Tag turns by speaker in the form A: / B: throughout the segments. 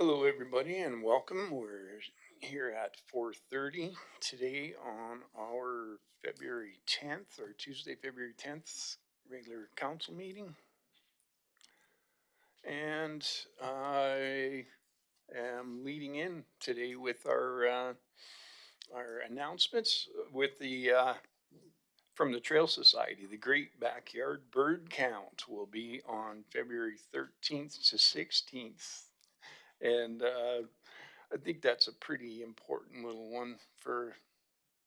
A: Hello, everybody, and welcome. We're here at 4:30 today on our February 10th, or Tuesday, February 10th, regular council meeting. And I am leading in today with our announcements with the from the Trail Society. The Great Backyard Bird Count will be on February 13th to 16th. And I think that's a pretty important little one for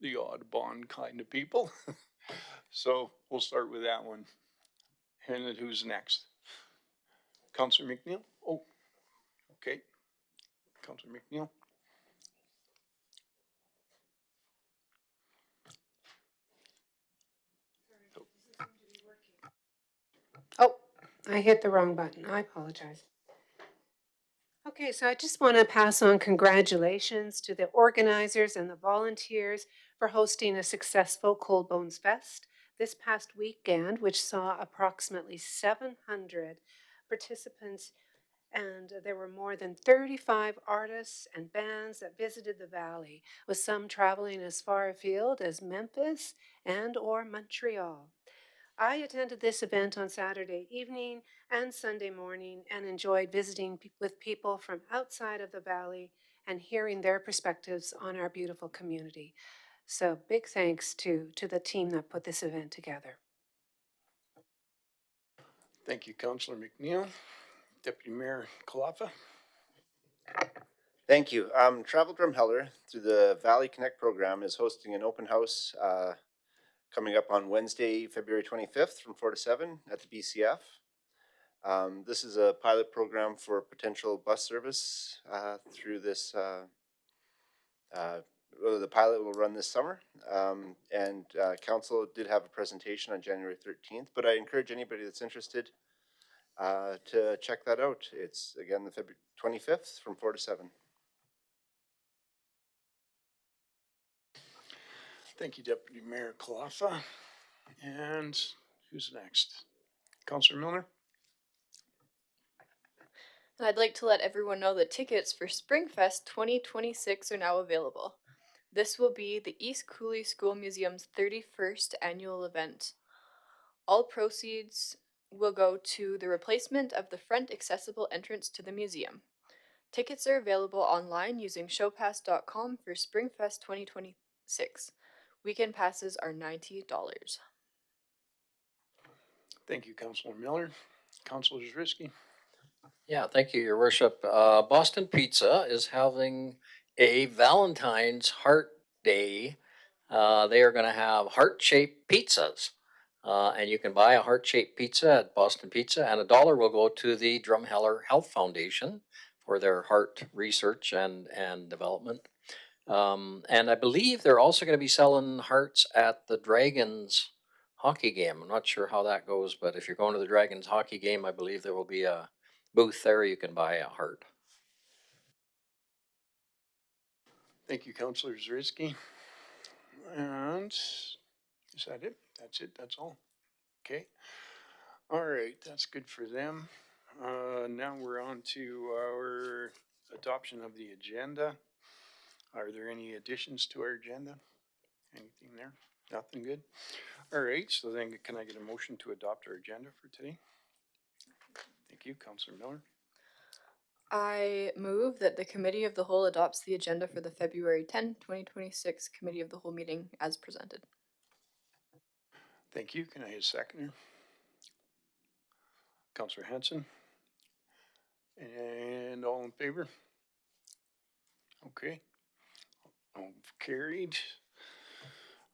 A: the Audubon kind of people. So we'll start with that one. And then who's next? Councillor McNeil? Oh, okay. Councillor McNeil.
B: Oh, I hit the wrong button. I apologize. Okay, so I just want to pass on congratulations to the organizers and the volunteers for hosting a successful Cold Bones Fest this past weekend, which saw approximately 700 participants, and there were more than 35 artists and bands that visited the valley, with some traveling as far afield as Memphis and or Montreal. I attended this event on Saturday evening and Sunday morning and enjoyed visiting with people from outside of the valley and hearing their perspectives on our beautiful community. So big thanks to the team that put this event together.
A: Thank you, Councillor McNeil. Deputy Mayor Kalafa.
C: Thank you. Travel Drumheller through the Valley Connect program is hosting an open house coming up on Wednesday, February 25th from 4 to 7 at the BCF. This is a pilot program for potential bus service through this. The pilot will run this summer, and council did have a presentation on January 13th, but I encourage anybody that's interested to check that out. It's again the February 25th from 4 to 7.
A: Thank you, Deputy Mayor Kalafa. And who's next? Councillor Miller.
D: And I'd like to let everyone know that tickets for Springfest 2026 are now available. This will be the East Cooley School Museum's 31st annual event. All proceeds will go to the replacement of the front accessible entrance to the museum. Tickets are available online using showpass.com for Springfest 2026. Weekend passes are $90.
A: Thank you, Councillor Miller. Councillor Zrisky.
E: Yeah, thank you, Your Worship. Boston Pizza is having a Valentine's Heart Day. They are going to have heart-shaped pizzas, and you can buy a heart-shaped pizza at Boston Pizza, and $1 will go to the Drumheller Health Foundation for their heart research and development. And I believe they're also going to be selling hearts at the Dragons hockey game. I'm not sure how that goes, but if you're going to the Dragons hockey game, I believe there will be a booth there you can buy a heart.
A: Thank you, Councillor Zrisky. And is that it? That's it. That's all. Okay. All right. That's good for them. Now we're on to our adoption of the agenda. Are there any additions to our agenda? Anything there? Nothing good? All right. So then can I get a motion to adopt our agenda for today? Thank you, Councillor Miller.
D: I move that the Committee of the Whole adopts the agenda for the February 10, 2026 Committee of the Whole meeting as presented.
A: Thank you. Can I get a seconder? Councillor Hanson. And all in favor? Okay. All carried.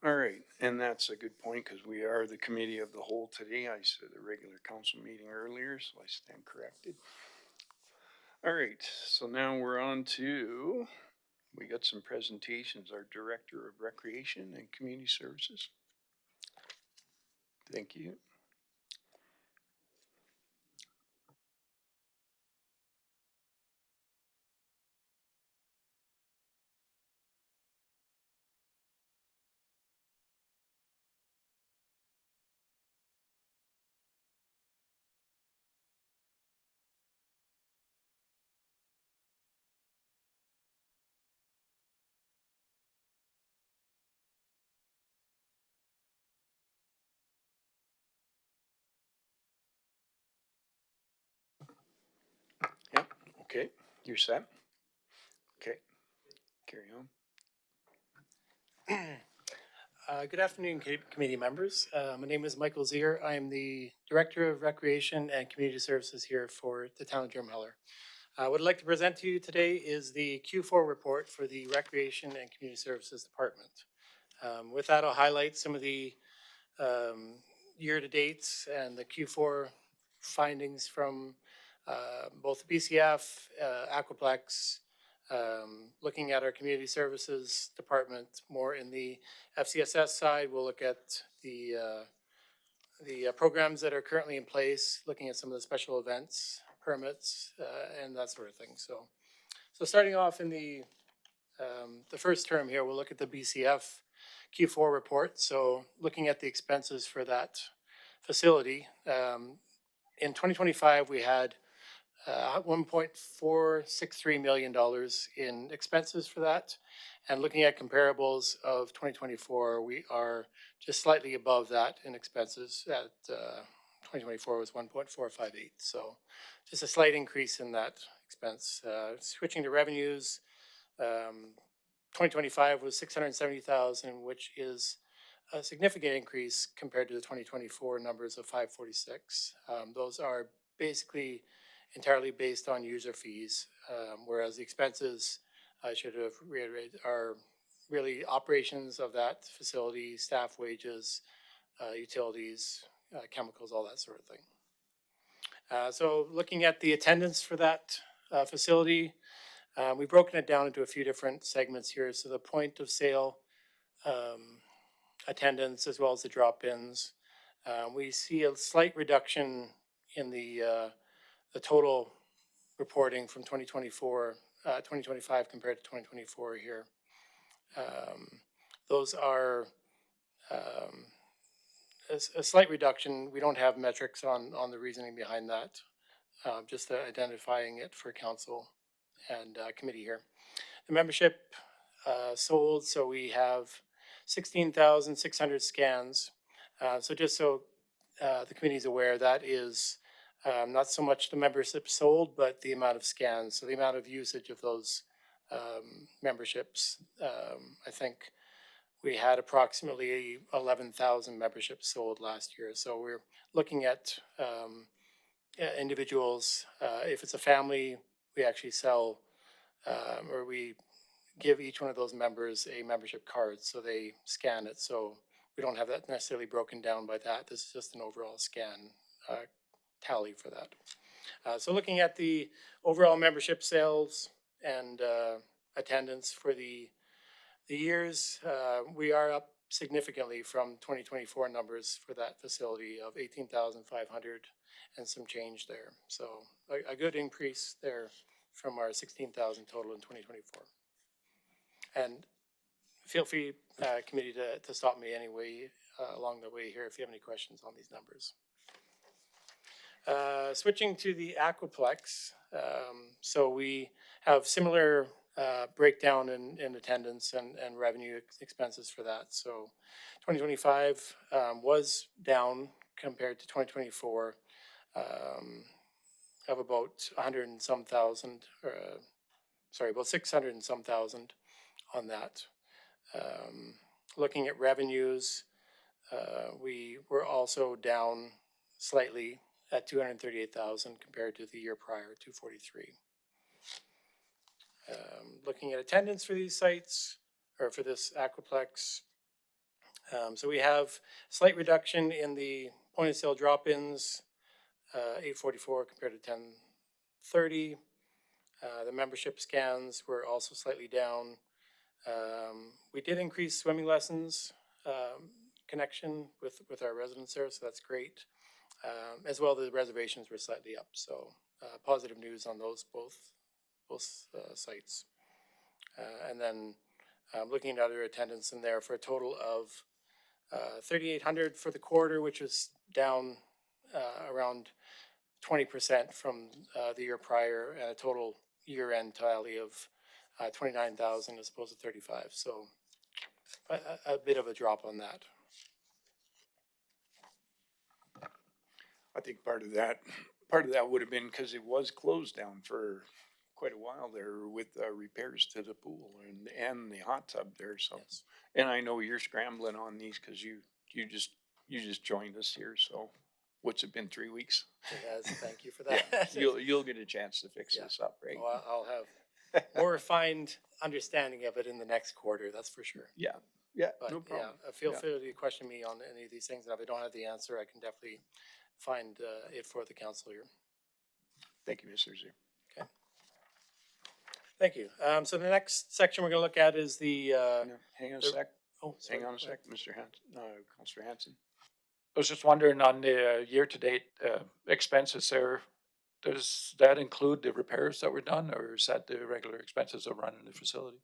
A: All right, and that's a good point because we are the committee of the whole today. I said a regular council meeting earlier, so I stand corrected. All right, so now we're on to, we got some presentations. Our Director of Recreation and Community Services. Thank you. Okay, you're set? Okay, carry on.
F: Good afternoon, committee members. My name is Michael Zier. I am the Director of Recreation and Community Services here for the town of Drumheller. What I'd like to present to you today is the Q4 report for the Recreation and Community Services Department. With that, I'll highlight some of the year-to-dates and the Q4 findings from both the BCF, Aquaplex, looking at our community services department more in the FCSS side. We'll look at the programs that are currently in place, looking at some of the special events, permits, and that sort of thing. So starting off in the first term here, we'll look at the BCF Q4 report. So looking at the expenses for that facility, in 2025, we had $1.463 million in expenses for that. And looking at comparables of 2024, we are just slightly above that in expenses. At 2024 was 1.458. So just a slight increase in that expense. Switching to revenues, 2025 was 670,000, which is a significant increase compared to the 2024 numbers of 546. Those are basically entirely based on user fees, whereas the expenses, I should have reiterated, are really operations of that facility, staff wages, utilities, chemicals, all that sort of thing. So looking at the attendance for that facility, we've broken it down into a few different segments here. So the point of sale attendance as well as the drop-ins. We see a slight reduction in the total reporting from 2025 compared to 2024 here. Those are a slight reduction. We don't have metrics on the reasoning behind that, just identifying it for council and committee here. The membership sold, so we have 16,600 scans. So just so the committee is aware, that is not so much the membership sold, but the amount of scans. So the amount of usage of those memberships. I think we had approximately 11,000 memberships sold last year. So we're looking at individuals. If it's a family, we actually sell or we give each one of those members a membership card, so they scan it. So we don't have that necessarily broken down by that. This is just an overall scan tally for that. So looking at the overall membership sales and attendance for the years, we are up significantly from 2024 numbers for that facility of 18,500 and some change there. So a good increase there from our 16,000 total in 2024. And feel free, committee, to stop me anyway along the way here if you have any questions on these numbers. Switching to the Aquaplex, so we have similar breakdown in attendance and revenue expenses for that. So 2025 was down compared to 2024 of about 100 and some thousand, about 600 and some thousand on that. Looking at revenues, we were also down slightly at 238,000 compared to the year prior, 243. Looking at attendance for these sites, or for this Aquaplex, so we have slight reduction in the point of sale drop-ins, 844 compared to 1030. The membership scans were also slightly down. We did increase swimming lessons connection with our residents there, so that's great. As well, the reservations were slightly up, so positive news on those both sites. And then looking at other attendance in there for a total of 3,800 for the quarter, which was down around 20% from the year prior, and a total year-end tally of 29,000 as opposed to 35. So a bit of a drop on that.
A: I think part of that would have been because it was closed down for quite a while there with repairs to the pool and the hot tub there. So,
F: Yes.
A: and I know you're scrambling on these because you just joined us here. So, what's it been, 3 weeks?
F: It has. Thank you for
A: Yeah,
F: that.
A: you'll get a chance to fix
F: Yeah.
A: this up, right?
F: Well, I'll have more refined understanding of it in the next quarter, that's for sure.
A: Yeah, yeah,
F: But
A: no problem.
F: yeah, feel
A: Yeah.
F: free to question me on any of these things. And if I don't have the answer, I can definitely find it for the council here.
A: Thank you, Mr. Zier.
F: Thank you. So the next section we're going to look at is the.
A: Hang on a
F: the-
A: sec.
F: Oh, sorry.
A: Hang on a
F: go ahead.
A: sec, Mr. Councillor Hanson.
G: I was just wondering on the year-to-date expenses there, does that include the repairs that were done, or is that the regular expenses of running the facility?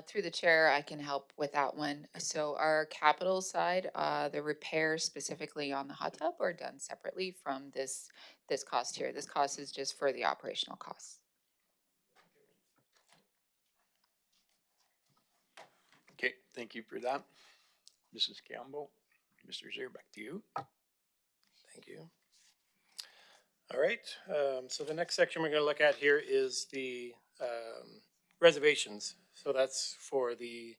H: Through the chair, I can help with that one. So our capital side, the repairs specifically on the hot tub are done separately from this cost here. This cost is just for the operational costs.
A: Okay, thank you for that. Mrs. Campbell, Mr. Zier, back to you.
F: Thank you. All right, so the next section we're gonna look at here is the reservations. So that's for the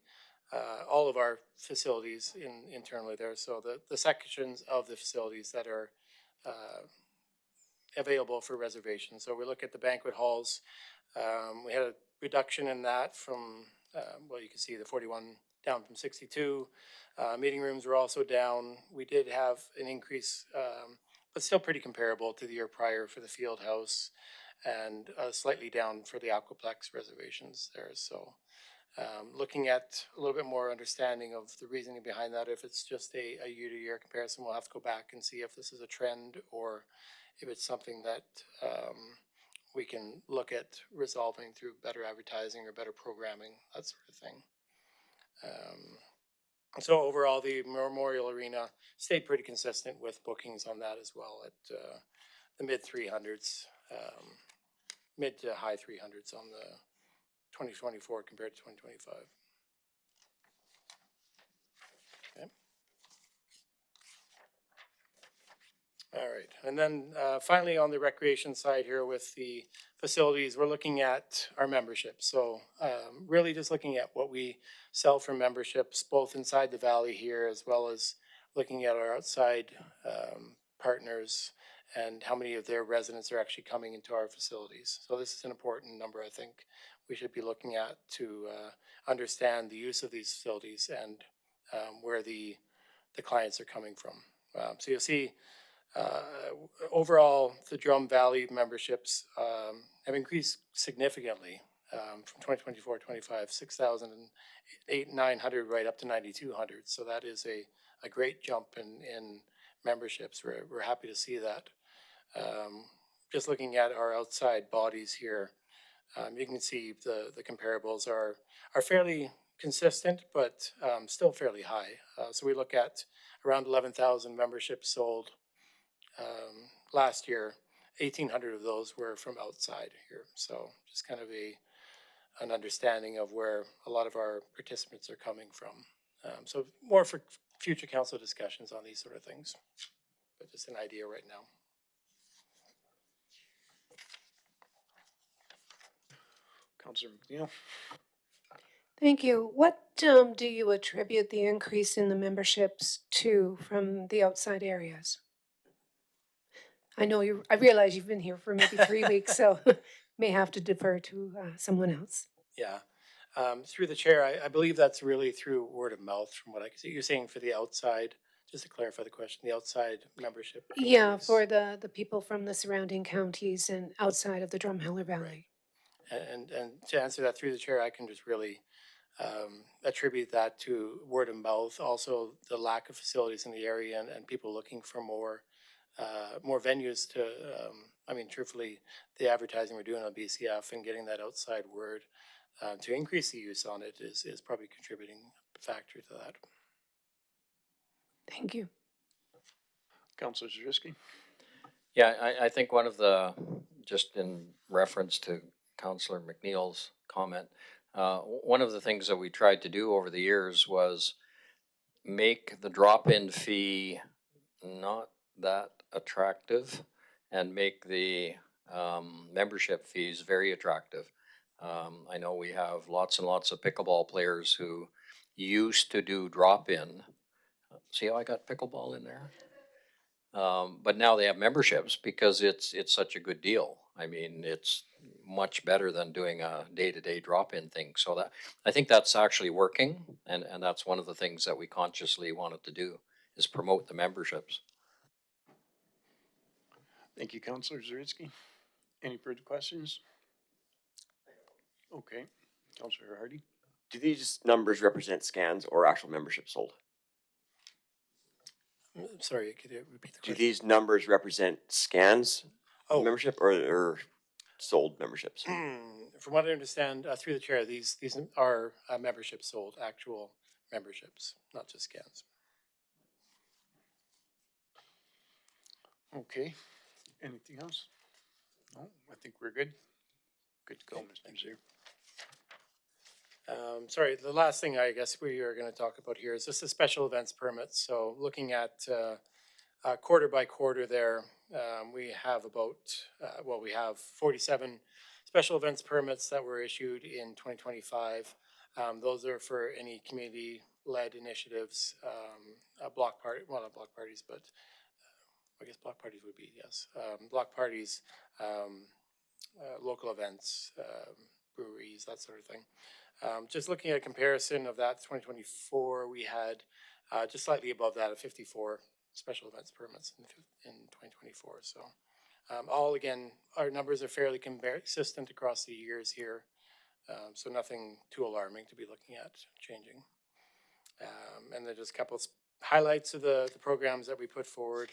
F: all of our facilities internally there. So the sections of the facilities that are available for reservation. So we look at the banquet halls. We had a reduction in that from, well, you can see the 41 down from 62. Meeting rooms were also down. We did have an increase, but still pretty comparable to the year prior for the field house, and slightly down for the Aquaplex reservations there. So looking at a little bit more understanding of the reasoning behind that. If it's just a year-to-year comparison, we'll have to go back and see if this is a trend or if it's something that we can look at resolving through better advertising or better programming, that sort of thing. So overall, the Memorial Arena stayed pretty consistent with bookings on that as well at the mid 300s, mid to high 300s on the 2024 compared to 2025. Okay. All right, and then finally on the recreation side here with the facilities, we're looking at our membership. So really just looking at what we sell for memberships, both inside the valley here as well as looking at our outside partners and how many of their residents are actually coming into our facilities. So this is an important number, I think we should be looking at to understand the use of these facilities and where the clients are coming from. So you'll see overall, the Drum Valley memberships have increased significantly from 2024-25, 6,900 right up to 9,200. So that is a great jump in memberships. We're happy to see that. Just looking at our outside bodies here, you can see the comparables are fairly consistent, but still fairly high. So we look at around 11,000 memberships sold last year. 1,800 of those were from outside here. So just kind of an understanding of where a lot of our participants are coming from. So more for future council discussions on these sort of things, but just an idea right now.
A: Councillor McNeil.
B: Thank you. What do you attribute the increase in the memberships to from the outside areas? I know I realize you've been here for maybe 3 weeks, so may have to defer to someone else.
F: Yeah. Through the chair, I believe that's really through word of mouth from what I can see. You're saying for the outside, just to clarify the question, the outside membership?
B: Yeah,
F: increase.
B: for the people from the surrounding counties and outside of the Drumheller Valley.
F: And to answer that through the chair, I can just really attribute that to word of mouth. Also, the lack of facilities in the area and people looking for more venues to. I mean, truthfully, the advertising we're doing on BCF and getting that outside word to increase the use on it is probably contributing factor to that.
B: Thank you.
A: Councillor Zarisky.
E: Yeah, I think one of the, just in reference to Councillor McNeil's comment, one of the things that we tried to do over the years was make the drop-in fee not that attractive and make the membership fees very attractive. I know we have lots and lots of pickleball players who used to do drop-in. See how I got pickleball in there? But now they have memberships because it's such a good deal. I mean, it's much better than doing a day-to-day drop-in thing. So that I think that's actually working, and that's one of the things that we consciously wanted to do is promote the memberships.
A: Thank you, Councillor Zaritsky. Any further questions? Okay, Councillor Hardy.
I: Do these numbers represent scans or actual membership sold?
F: Sorry, could you repeat the
I: Do
F: question?
I: these numbers represent scans of
F: Oh.
I: membership or sold memberships?
F: From what I understand, through the chair, these are memberships sold, actual memberships, not just scans.
A: Okay, anything else? No, I think we're good. Good to go,
F: Okay,
A: Mr. Zaire.
F: Sorry, the last thing I guess we are going to talk about here is just the special events permits. So looking at quarter by quarter there, we have about, we have 47 special events permits that were issued in 2025. Those are for any community-led initiatives, block party, well, not block parties, but I guess block parties would be, yes. Block parties, local events, breweries, that sort of thing. Just looking at a comparison of that 2024, we had just slightly above that of 54 special events permits in 2024. So all again, our numbers are fairly consistent across the years here. So nothing too alarming to be looking at changing. And then just a couple of highlights of the programs that we put forward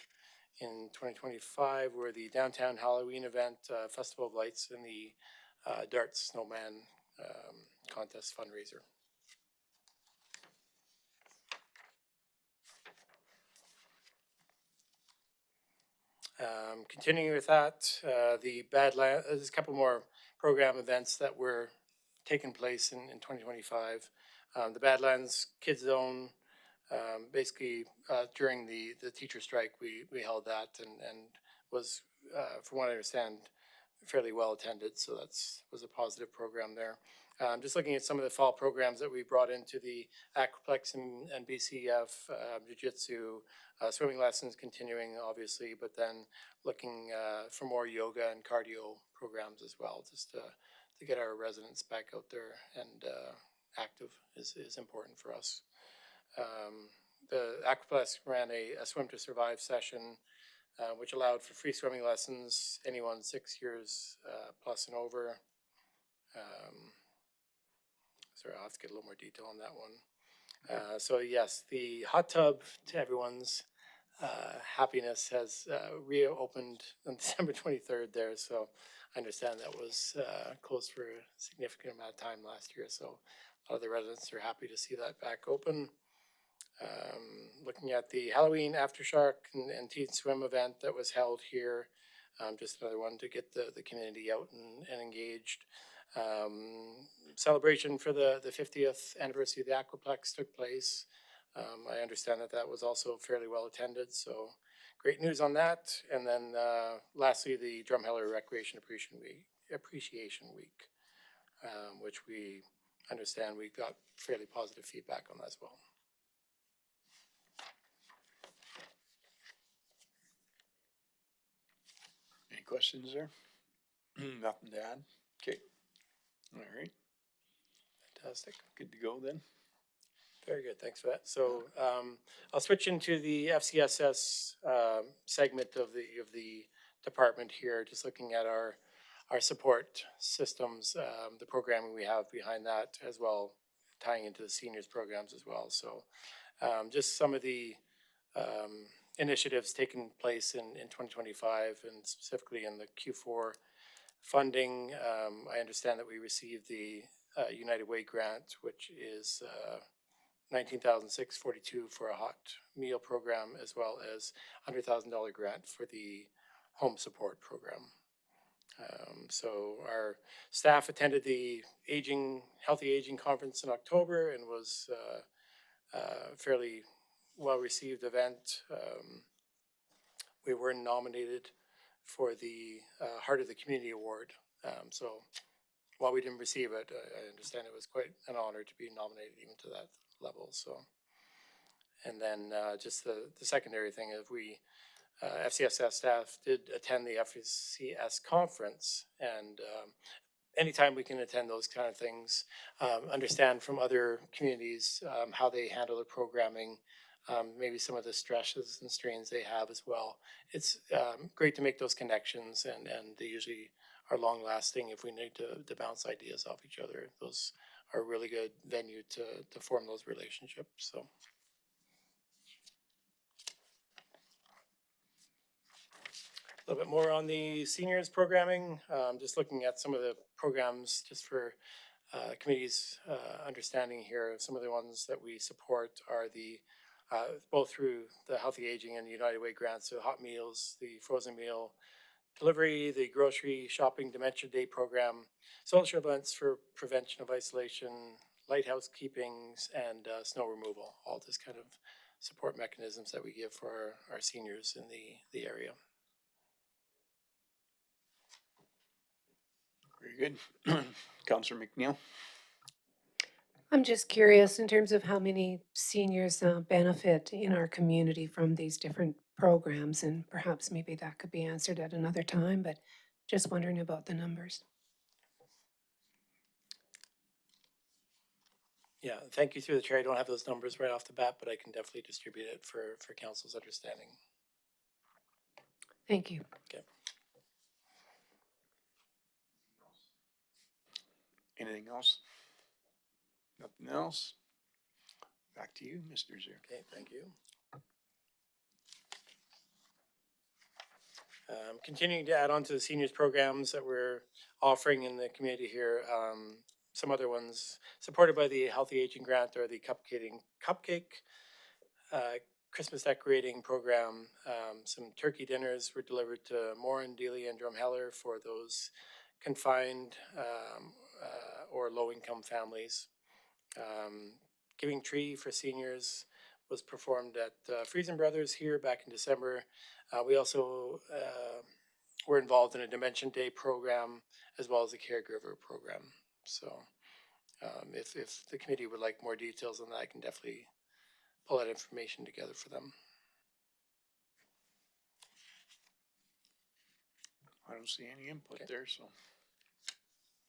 F: in 2025 were the downtown Halloween event, Festival of Lights, and the Darts Snowman contest fundraiser. Continuing with that, the Badlands, there's a couple more program events that were taking place in 2025. The Badlands Kids Zone, basically during the teacher strike, we held that and was, from what I understand, fairly well attended. So was a positive program there. Just looking at some of the fall programs that we brought into the Aquaplex and BCF, Jiu-Jitsu, swimming lessons continuing, obviously, but then looking for more yoga and cardio programs as well, just to get our residents back out there and active is important for us. The Aquaplex ran a Swim to Survive session, which allowed for free swimming lessons, anyone 6 years plus and over. Sorry, I'll have to get a little more detail on that one. So yes, the hot tub, to everyone's happiness, has reopened on December 23rd there. So I understand that was closed for a significant amount of time last year. So a lot of the residents are happy to see that back open. Looking at the Halloween Aftershock and Teen Swim event that was held here. Just another one to get the community out and engaged. Celebration for the 50th anniversary of the Aquaplex took place. I understand that was also fairly well attended, so great news on that. And then lastly, the Drumheller Recreation Appreciation Week, which we understand we got fairly positive feedback on that as well.
A: Any questions there? Nothing to add. Okay. All right.
F: Fantastic.
A: Good to go then.
F: Very good. Thanks for that. So I'll switch into the FCSS segment of the department here, just looking at our support systems, the programming we have behind that as well, tying into the seniors programs as well. So just some of the initiatives taking place in 2025 and specifically in the Q4 funding. I understand that we received the United Way grant, which is $19,642 for a hot meal program, as well as $100,000 grant for the home support program. So our staff attended the Healthy Aging Conference in October and was fairly well-received event. we were nominated for the Heart of the Community Award. So while we didn't receive it, I understand it was quite an honor to be nominated even to that level. So, and then just the secondary thing is we FCSS staff did attend the FCS conference, and anytime we can attend those kind of things, understand from other communities how they handle their programming, maybe some of the stresses and strains they have as well. It's great to make those connections, and they usually are long lasting if we need to bounce ideas off each other. Those are a really good venue to form those relationships. So. A little bit more on the seniors programming, just looking at some of the programs just for committee's understanding here. Some of the ones that we support are the both through the Healthy Aging and United Way grants, so hot meals, the frozen meal delivery, the grocery shopping dementia day program, social events for prevention of isolation, lighthouse keepings, and snow removal, all just kind of support mechanisms that we give for our seniors in the area.
A: Very good. Councillor McNeil?
B: I'm just curious in terms of how many seniors benefit in our community from these different programs, and perhaps maybe that could be answered at another time, but just wondering about the numbers.
F: Yeah, thank you through the chair. I don't have those numbers right off the bat, but I can definitely distribute it for council's understanding.
B: Thank you.
F: Okay.
A: Anything else? Nothing else? Back to you, Mr. Zier.
F: Okay, thank you. Continuing to add on to the seniors programs that we're offering in the community here. Some other ones supported by the Healthy Aging Grant or the Cupcake Christmas decorating program. Some turkey dinners were delivered to Morin, Dealey, and Drumheller for those confined or low-income families. Giving Tree for Seniors was performed at Friesen Brothers here back in December. We also were involved in a Dementia Day program as well as a caregiver program. So if the committee would like more details on that, I can definitely pull that information together for them.
A: I don't see any input there, so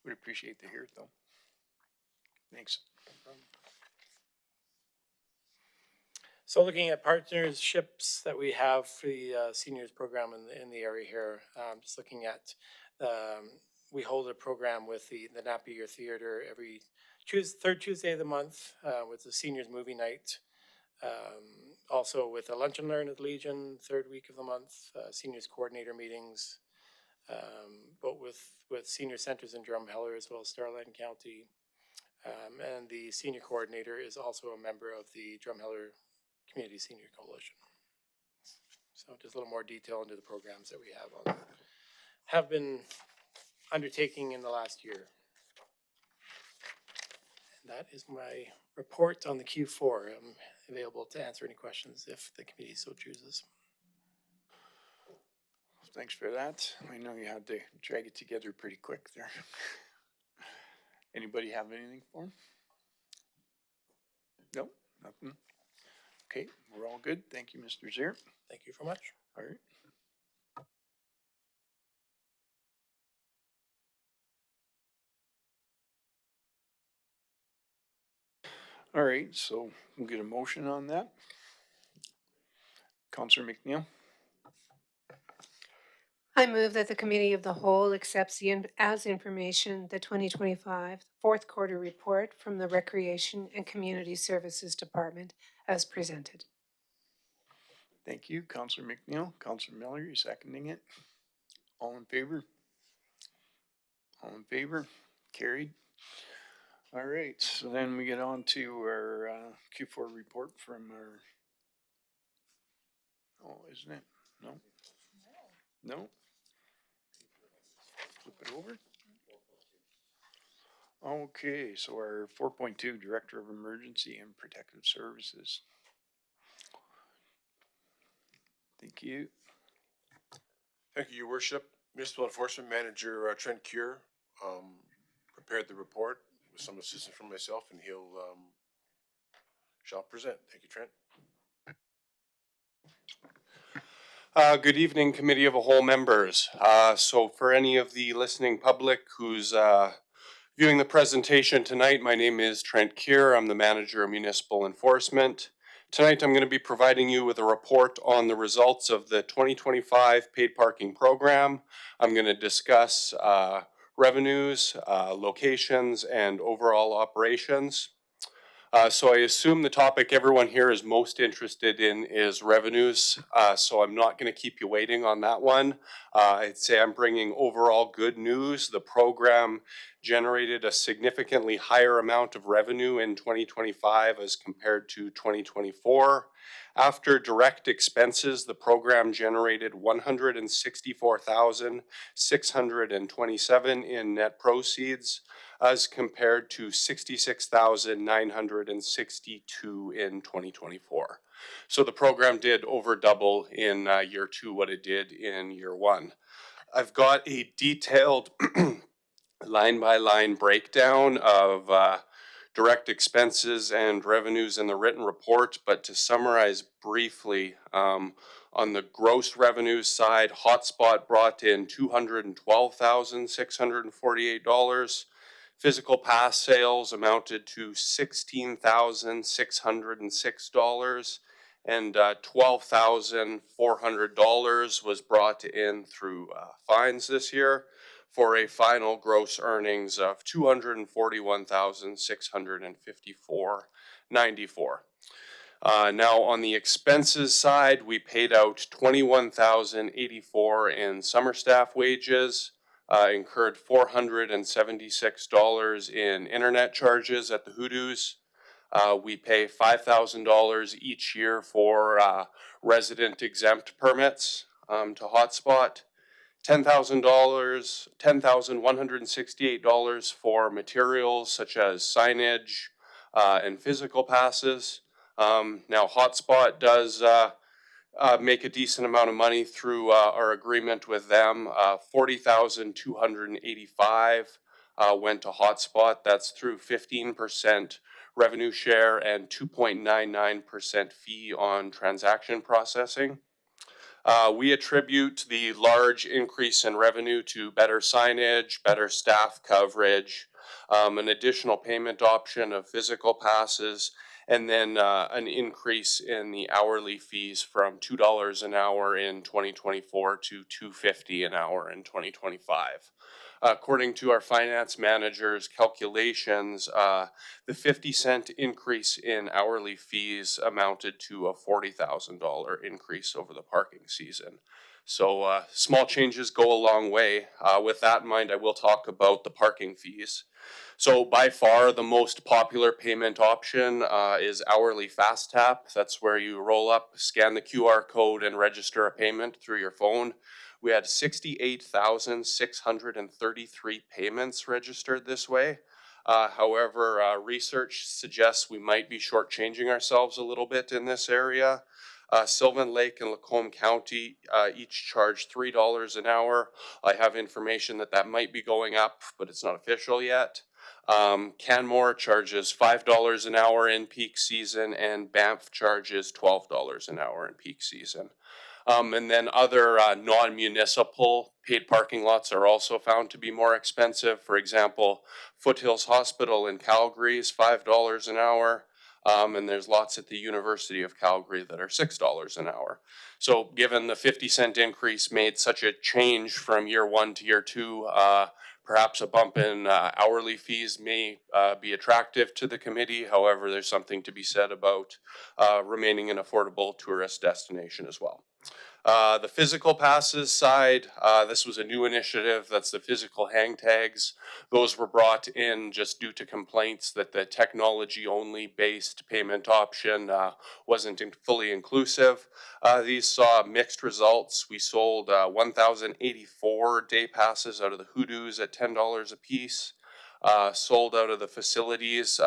A: would appreciate to hear it though. Thanks.
F: So looking at partnerships that we have for the seniors program in the area here, just looking at, we hold a program with the Napier Theater every third Tuesday of the month with the seniors movie night. Also with a lunch and learn at Legion, third week of the month, seniors coordinator meetings, but with senior centers in Drumheller as well as Starland County. And the senior coordinator is also a member of the Drumheller Community Senior Coalition. So just a little more detail into the programs that we have been undertaking in the last year. And that is my report on the Q4. I'm available to answer any questions if the committee so chooses.
A: Thanks for that. I know you had to drag it together pretty quick there. Anybody have anything for him? No, nothing. Okay, we're all good. Thank you, Mr. Zier.
F: Thank you very much.
A: All right. All right, so we'll get a motion on that. Councillor McNeil?
B: I move that the Committee of the Whole accepts as information the 2025 fourth quarter report from the Recreation and Community Services Department as presented.
A: Thank you, Councillor McNeil. Councillor Miller, you seconding it? All in favor? All in favor? Carried. All right, so then we get on to our Q4 report from our, oh, isn't it? No? No? Flip it over. Okay, so our 4.2 Director of Emergency and Protective Services. Thank you.
J: Thank you, Your Worship. Municipal Enforcement Manager Trent Cure prepared the report with some assistance from myself, and he'll shall present. Thank you, Trent.
K: Good evening, Committee of a Whole members. So for any of the listening public who's viewing the presentation tonight, my name is Trent Cure. I'm the Manager of Municipal Enforcement. Tonight I'm going to be providing you with a report on the results of the 2025 paid parking program. I'm going to discuss revenues, locations, and overall operations. So I assume the topic everyone here is most interested in is revenues. So I'm not going to keep you waiting on that one. I'd say I'm bringing overall good news. The program generated a significantly higher amount of revenue in 2025 as compared to 2024. After direct expenses, the program generated $164,627 in net proceeds, as compared to $66,962 in 2024. So the program did over double in year two what it did in year one. I've got a detailed line-by-line breakdown of direct expenses and revenues in the written report, but to summarize briefly, on the gross revenues side, Hotspot brought in $212,648. Physical pass sales amounted to $16,606, and $12,400 was brought in through fines this year, for a final gross earnings of $241,654.94. Now on the expenses side, we paid out $21,084 in summer staff wages, incurred $476 in internet charges at the Hoodoos. We pay $5,000 each year for resident exempt permits to Hotspot. $10,168 for materials such as signage and physical passes. Now Hotspot does make a decent amount of money through our agreement with them. $40,285 went to Hotspot. That's through 15% revenue share and 2.99% fee on transaction processing. We attribute the large increase in revenue to better signage, better staff coverage, an additional payment option of physical passes, and then an increase in the hourly fees from $2 an hour in 2024 to $2.50 an hour in 2025. According to our finance manager's calculations, the 50-cent increase in hourly fees amounted to a $40,000 increase over the parking season. So small changes go a long way. With that in mind, I will talk about the parking fees. So by far the most popular payment option is hourly fast tap. That's where you roll up, scan the QR code, and register a payment through your phone. We had 68,633 payments registered this way. However, research suggests we might be shortchanging ourselves a little bit in this area. Sylvan Lake and Lacombe County each charge $3 an hour. I have information that that might be going up, but it's not official yet. Canmore charges $5 an hour in peak season, and Banff charges $12 an hour in peak season. And then other non-municipal paid parking lots are also found to be more expensive. For example, Foothills Hospital in Calgary is $5 an hour. And there's lots at the University of Calgary that are $6 an hour. So given the 50-cent increase made such a change from year one to year two, perhaps a bump in hourly fees may be attractive to the committee. However, there's something to be said about remaining an affordable tourist destination as well. The physical passes side, this was a new initiative. That's the physical hang tags. Those were brought in just due to complaints that the technology-only based payment option wasn't fully inclusive. These saw mixed results. We sold 1,084 day passes out of the Hoodoos at $10 a piece. Sold out of the facilities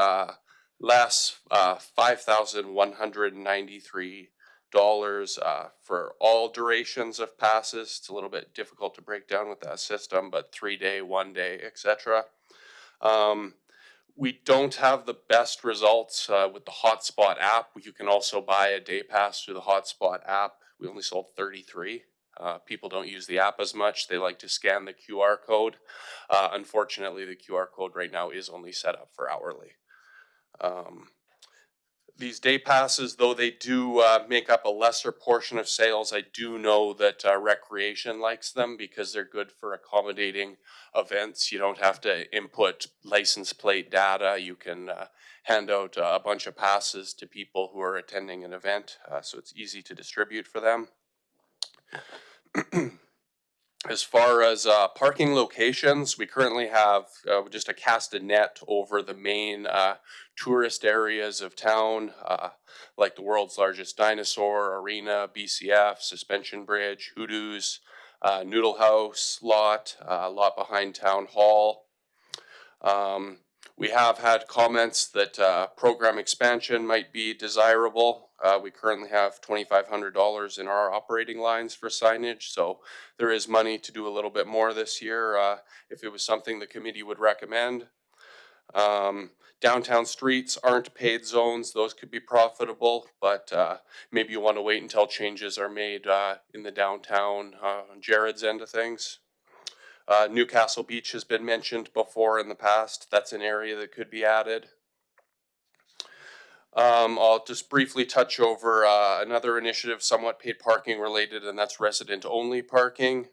K: less 5,193 for all durations of passes. It's a little bit difficult to break down with that system, but 3-day, 1-day, etc. We don't have the best results with the Hotspot app. You can also buy a day pass through the Hotspot app. We only sold 33. People don't use the app as much. They like to scan the QR code. Unfortunately, the QR code right now is only set up for hourly. These day passes, though they do make up a lesser portion of sales, I do know that recreation likes them because they're good for accommodating events. You don't have to input license plate data. You can hand out a bunch of passes to people who are attending an event, so it's easy to distribute for them. As far as parking locations, we currently have just a casted net over the main tourist areas of town, like the world's largest dinosaur, arena, BCF, suspension bridge, Hoodoo's, Noodle House lot, lot behind town hall. We have had comments that program expansion might be desirable. We currently have $2,500 in our operating lines for signage, so there is money to do a little bit more this year if it was something the committee would recommend. Downtown streets aren't paid zones. Those could be profitable, but maybe you want to wait until changes are made in the downtown on Jared's end of things. Newcastle Beach has been mentioned before in the past. That's an area that could be added. I'll just briefly touch over another initiative, somewhat paid parking related, and that's resident only parking.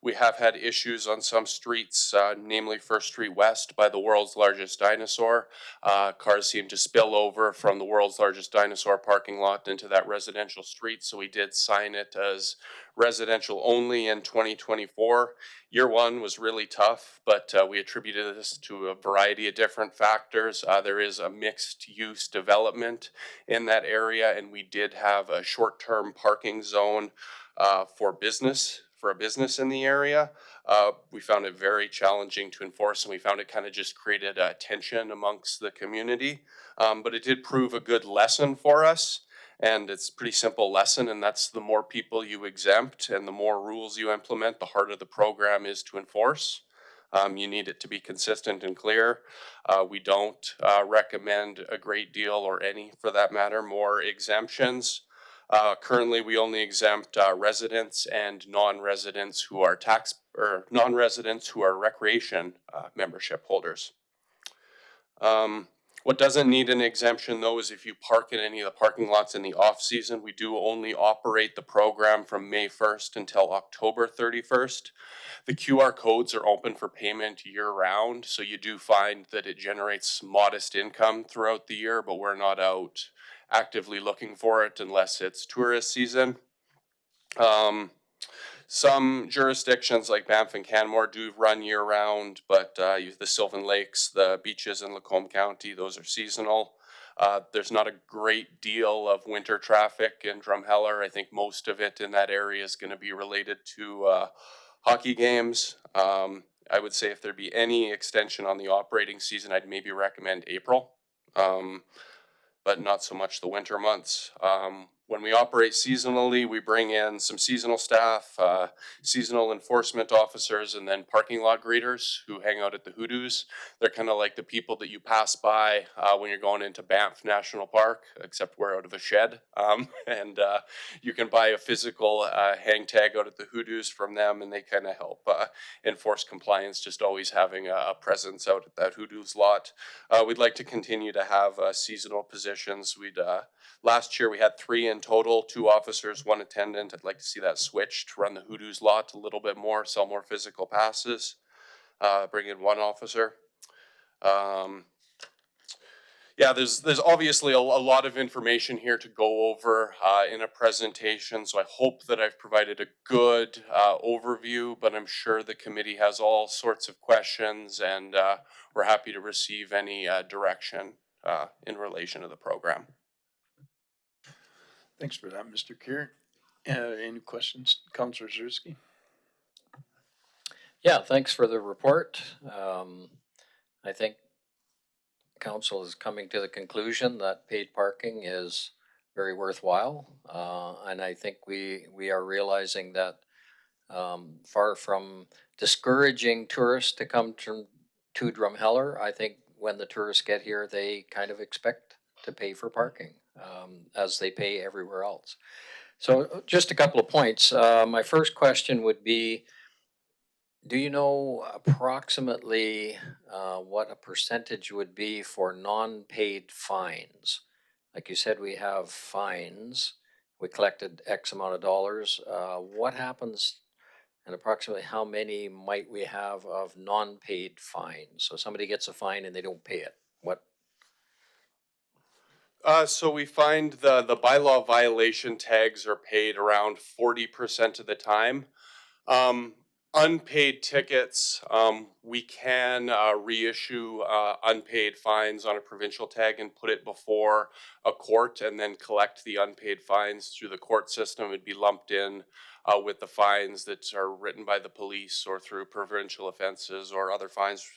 K: We have had issues on some streets, namely First Street West by the world's largest dinosaur. Cars seem to spill over from the world's largest dinosaur parking lot into that residential street, so we did sign it as residential only in 2024. Year one was really tough, but we attributed this to a variety of different factors. There is a mixed use development in that area, and we did have a short-term parking zone for a business in the area. We found it very challenging to enforce, and we found it kind of just created tension amongst the community. But it did prove a good lesson for us. And it's a pretty simple lesson, and that's the more people you exempt and the more rules you implement, the harder the program is to enforce. You need it to be consistent and clear. We don't recommend a great deal, or any for that matter, more exemptions. Currently, we only exempt residents and non-residents who are non-residents who are recreation membership holders. What doesn't need an exemption though is if you park in any of the parking lots in the off season. We do only operate the program from May 1st until October 31st. The QR codes are open for payment year round, so you do find that it generates modest income throughout the year, but we're not out actively looking for it unless it's tourist season. Some jurisdictions like Banff and Canmore do run year round, but the Sylvan Lakes, the beaches in Lacombe County, those are seasonal. There's not a great deal of winter traffic in Drumheller. I think most of it in that area is going to be related to hockey games. I would say if there'd be any extension on the operating season, I'd maybe recommend April, but not so much the winter months. When we operate seasonally, we bring in some seasonal staff, seasonal enforcement officers, and then parking lot greeters who hang out at the Hoodoos. They're kind of like the people that you pass by when you're going into Banff National Park, except we're out of a shed. And you can buy a physical hang tag out at the Hoodoos from them, and they kind of help enforce compliance, just always having a presence out at that Hoodoos lot. We'd like to continue to have seasonal positions. Last year we had 3 in total, 2 officers, 1 attendant. I'd like to see that switched, run the Hoodoos lot a little bit more, sell more physical passes, bring in 1 officer. Yeah, there's obviously a lot of information here to go over in a presentation, so I hope that I've provided a good overview, but I'm sure the committee has all sorts of questions, and we're happy to receive any direction in relation to the program.
A: Thanks for that, Mr. Kier. Any questions, Councillor Zerski?
E: Yeah, thanks for the report. I think council is coming to the conclusion that paid parking is very worthwhile. And I think we are realizing that far from discouraging tourists to come to Drumheller, I think when the tourists get here, they kind of expect to pay for parking as they pay everywhere else. So just a couple of points. My first question would be, do you know approximately what a percentage would be for non-paid fines? Like you said, we have fines. We collected X amount of dollars. What happens and approximately how many might we have of non-paid fines? So somebody gets a fine and they don't pay it. What?
K: So we find the bylaw violation tags are paid around 40% of the time. Unpaid tickets, we can reissue unpaid fines on a provincial tag and put it before a court and then collect the unpaid fines through the court system. It'd be lumped in with the fines that are written by the police or through provincial offenses or other fines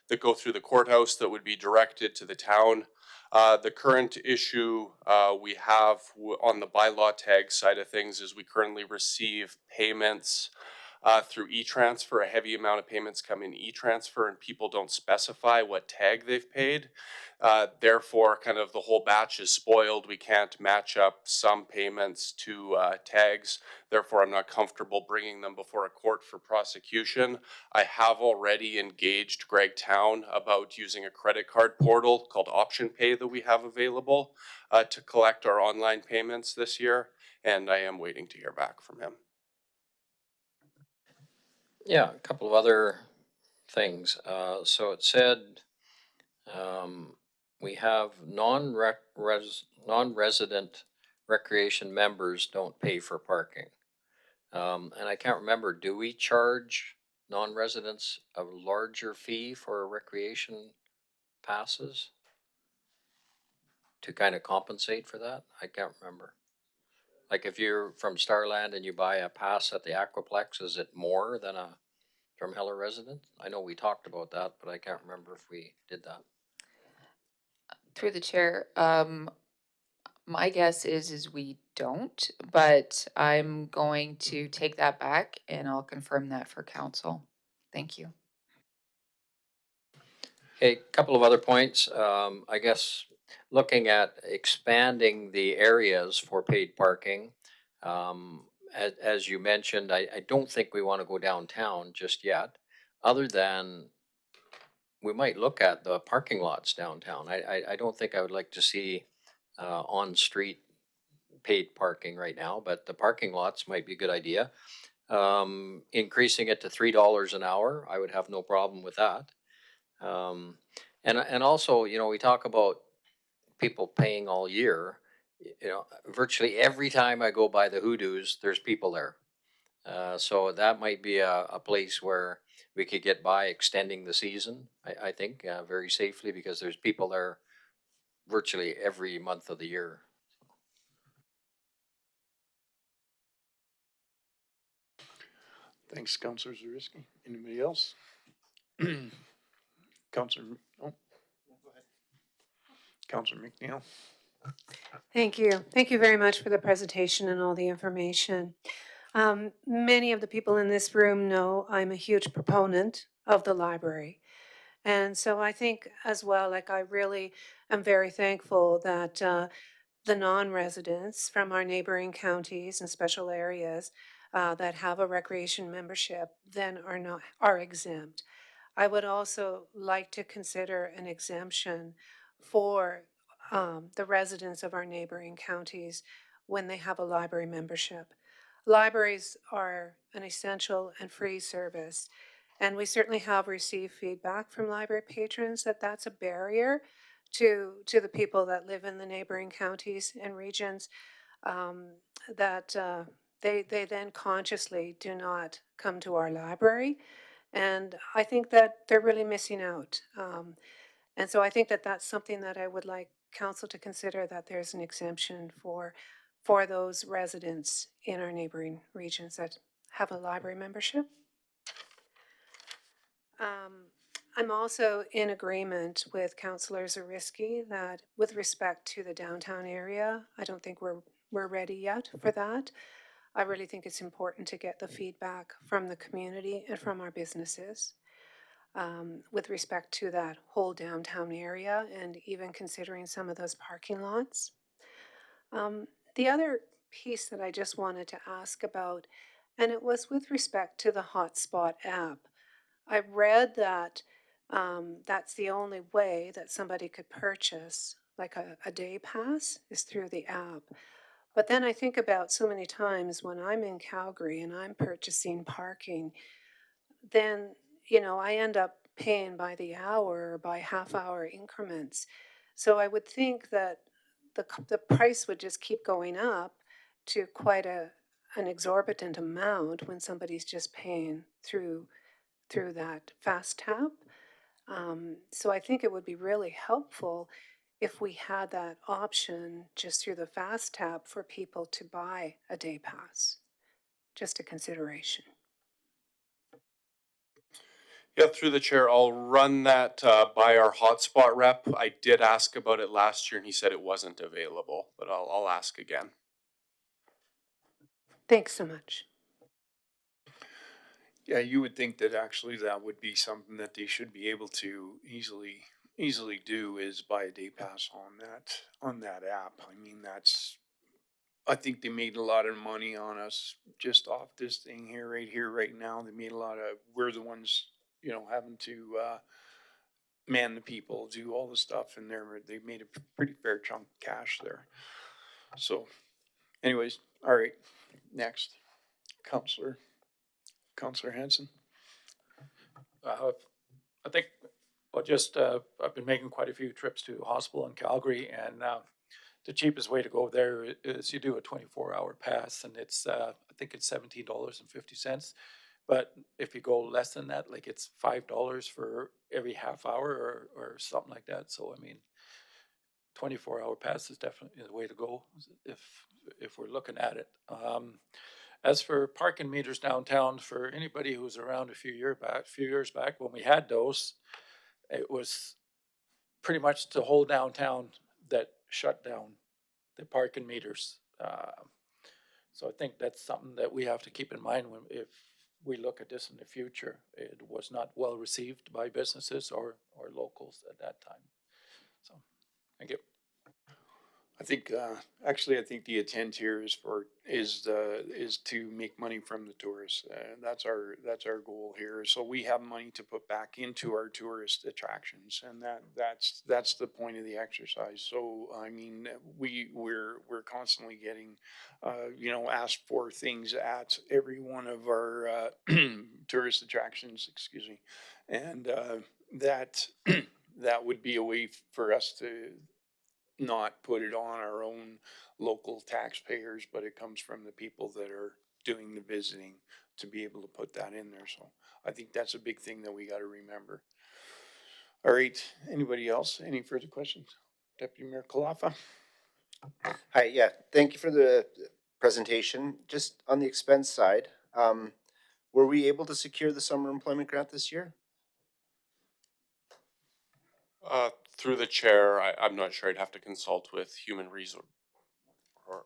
K: that go through the courthouse that would be directed to the town. The current issue we have on the bylaw tag side of things is we currently receive payments through e-transfer. A heavy amount of payments come in e-transfer and people don't specify what tag they've paid. Therefore, kind of the whole batch is spoiled. We can't match up some payments to tags. Therefore, I'm not comfortable bringing them before a court for prosecution. I have already engaged Greg Town about using a credit card portal called Option Pay that we have available to collect our online payments this year, and I am waiting to hear back from him.
E: Yeah, a couple of other things. So it said we have non-resident recreation members don't pay for parking. And I can't remember, do we charge non-residents a larger fee for recreation passes to kind of compensate for that? I can't remember. Like if you're from Starland and you buy a pass at the Aquaplex, is it more than a Drumheller resident? I know we talked about that, but I can't remember if we did that.
H: Through the chair, my guess is we don't, but I'm going to take that back and I'll confirm that for council. Thank you.
E: Okay, a couple of other points. I guess looking at expanding the areas for paid parking. As you mentioned, I don't think we want to go downtown just yet, other than we might look at the parking lots downtown. I don't think I would like to see on-street paid parking right now, but the parking lots might be a good idea. Increasing it to $3 an hour, I would have no problem with that. And also, you know, we talk about people paying all year. You know, virtually every time I go by the Hoodoos, there's people there. So that might be a place where we could get by extending the season, I think, very safely, because there's people there virtually every month of the year.
A: Thanks, Councillor Zarisky. Anybody else? Councillor, oh. Councillor McNeil.
B: Thank you. Thank you very much for the presentation and all the information. Many of the people in this room know I'm a huge proponent of the library. And so I think as well, like I really am very thankful that the non-residents from our neighboring counties and special areas that have a recreation membership then are exempt. I would also like to consider an exemption for the residents of our neighboring counties when they have a library membership. Libraries are an essential and free service, and we certainly have received feedback from library patrons that that's a barrier to the people that live in the neighboring counties and regions, that they then consciously do not come to our library. And I think that they're really missing out. And so I think that that's something that I would like council to consider, that there's an exemption for those residents in our neighboring regions that have a library membership. I'm also in agreement with Councillor Zariski that with respect to the downtown area, I don't think we're ready yet for that. I really think it's important to get the feedback from the community and from our businesses with respect to that whole downtown area and even considering some of those parking lots. The other piece that I just wanted to ask about, and it was with respect to the hotspot app. I read that that's the only way that somebody could purchase like a day pass is through the app. But then I think about so many times when I'm in Calgary and I'm purchasing parking, then, you know, I end up paying by the hour or by half hour increments. So I would think that the price would just keep going up to quite an exorbitant amount when somebody's just paying through that fast tap. So I think it would be really helpful if we had that option just through the fast tap for people to buy a day pass. Just a consideration.
K: Yeah, through the chair, I'll run that by our hotspot rep. I did ask about it last year and he said it wasn't available, but I'll ask again.
B: Thanks so much.
A: Yeah, you would think that actually that would be something that they should be able to easily do is buy a day pass on that app. I mean, I think they made a lot of money on us just off this thing here, right now. They made we're the ones, you know, having to man the people, do all the stuff, and they made a pretty fair chunk of cash there. So, anyways, all right, next, Counselor Hanson.
G: I think, I've been making quite a few trips to hospital in Calgary, and the cheapest way to go there is you do a 24-hour pass, and it's I think it's $17.50. But if you go less than that, like it's $5 for every half hour or something like that. So I mean, 24-hour pass is definitely the way to go if we're looking at it. As for parking meters downtown, for anybody who's around a few years back when we had those, it was pretty much the whole downtown that shut down the parking meters. So I think that's something that we have to keep in mind if we look at this in the future. It was not well received by businesses or locals at that time. So, thank you.
A: I think I think the intent here is to make money from the tourists. That's our goal here. So we have money to put back into our tourist attractions, and that's the point of the exercise. So I mean, we're constantly getting, you know, asked for things at every one of our tourist attractions. Excuse me, and that that would be a way for us to not put it on our own local taxpayers, but it comes from the people that are doing the visiting to be able to put that in there. So I think that's a big thing that we got to remember. All right. Anybody else? Any further questions? Deputy Mayor Kalafa?
C: Hi, yeah, thank you for the presentation. Just on the expense side, were we able to secure the summer employment grant this year?
K: Through the chair, I'm not sure. I'd have to consult with human resource or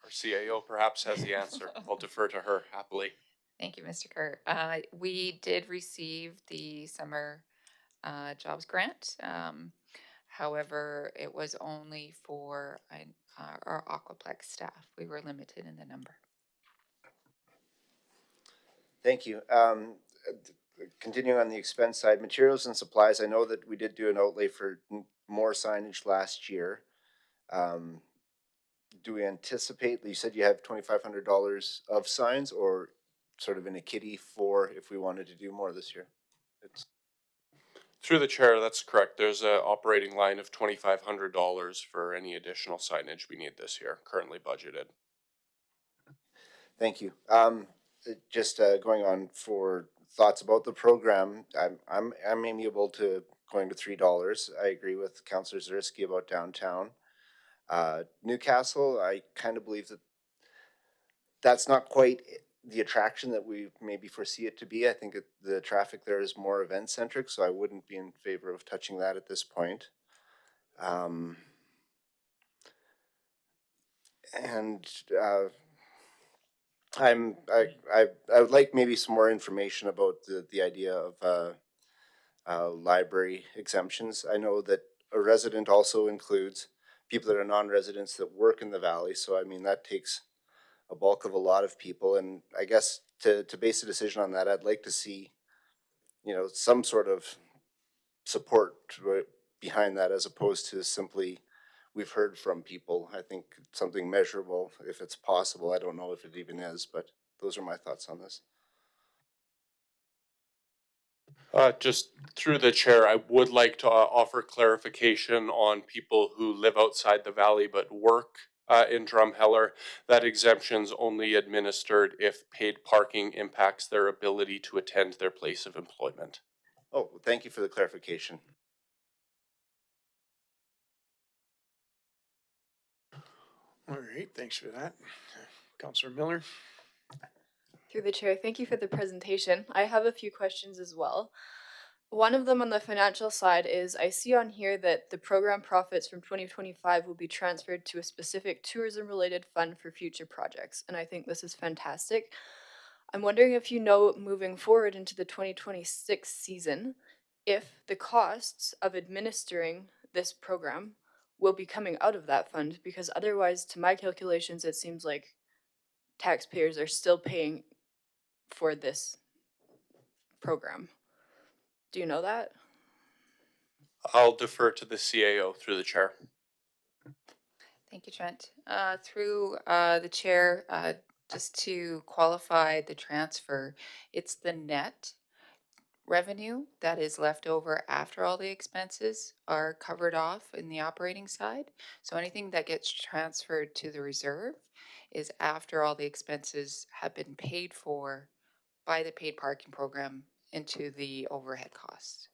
K: our CAO perhaps has the answer. I'll defer to her happily.
H: Thank you, Mr. Kerr. We did receive the summer jobs grant. However, it was only for our Aquaplex staff. We were limited in the number.
C: Thank you. Continuing on the expense side, materials and supplies, I know that we did do an outlay for more signage last year. Do we anticipate, you said you have $2,500 of signs, or sort of in a kitty for if we wanted to do more this year?
K: Through the chair, that's correct. There's a operating line of $2,500 for any additional signage we need this year, currently budgeted.
C: Thank you. Just going on for thoughts about the program, I'm amiable to going to $3. I agree with Councillor Zariski about downtown. Newcastle, I kind of believe that that's not quite the attraction that we maybe foresee it to be. I think the traffic there is more event centric, so I wouldn't be in favor of touching that at this point. And I would like maybe some more information about the idea of library exemptions. I know that a resident also includes people that are non-residents that work in the valley. So I mean that takes a bulk of a lot of people, and I guess to base a decision on that, I'd like to see, you know, some sort of support behind that, as opposed to simply we've heard from people. I think something measurable, if it's possible. I don't know if it even is, but those are my thoughts on this.
K: Just through the chair, I would like to offer clarification on people who live outside the valley but work in Drumheller. That exemption's only administered if paid parking impacts their ability to attend their place of employment.
C: Oh, thank you for the clarification.
A: All right, thanks for that. Councillor Miller?
D: Through the chair, thank you for the presentation. I have a few questions as well. One of them on the financial side is I see on here that the program profits from 2025 will be transferred to a specific tourism related fund for future projects. And I think this is fantastic. I'm wondering if you know, moving forward into the 2026 season, if the costs of administering this program will be coming out of that fund, because otherwise, to my calculations, it seems like taxpayers are still paying for this program. Do you know that?
K: I'll defer to the CAO through the chair.
H: Thank you, Trent. Through the chair, just to qualify the transfer, it's the net revenue that is left over after all the expenses are covered off in the operating side. So anything that gets transferred to the reserve is after all the expenses have been paid for by the paid parking program into the overhead costs.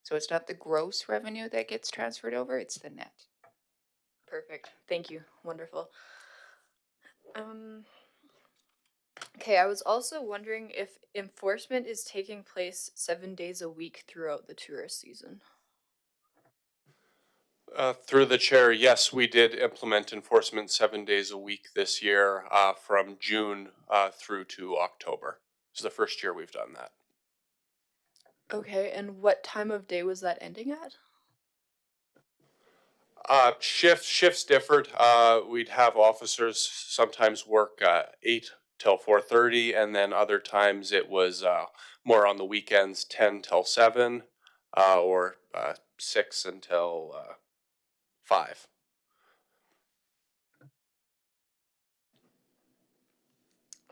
H: So it's not the gross revenue that gets transferred over, it's the net.
D: Perfect. Thank you. Wonderful. Okay, I was also wondering if enforcement is taking place 7 days a week throughout the tourist season.
K: Through the chair, yes, we did implement enforcement 7 days a week this year, from June through to October. This is the first year we've done that.
D: Okay, and what time of day was that ending at?
K: Shifts differed. We'd have officers sometimes work 8 till 4:30, and then other times it was more on the weekends, 10 till 7, or 6 until 5.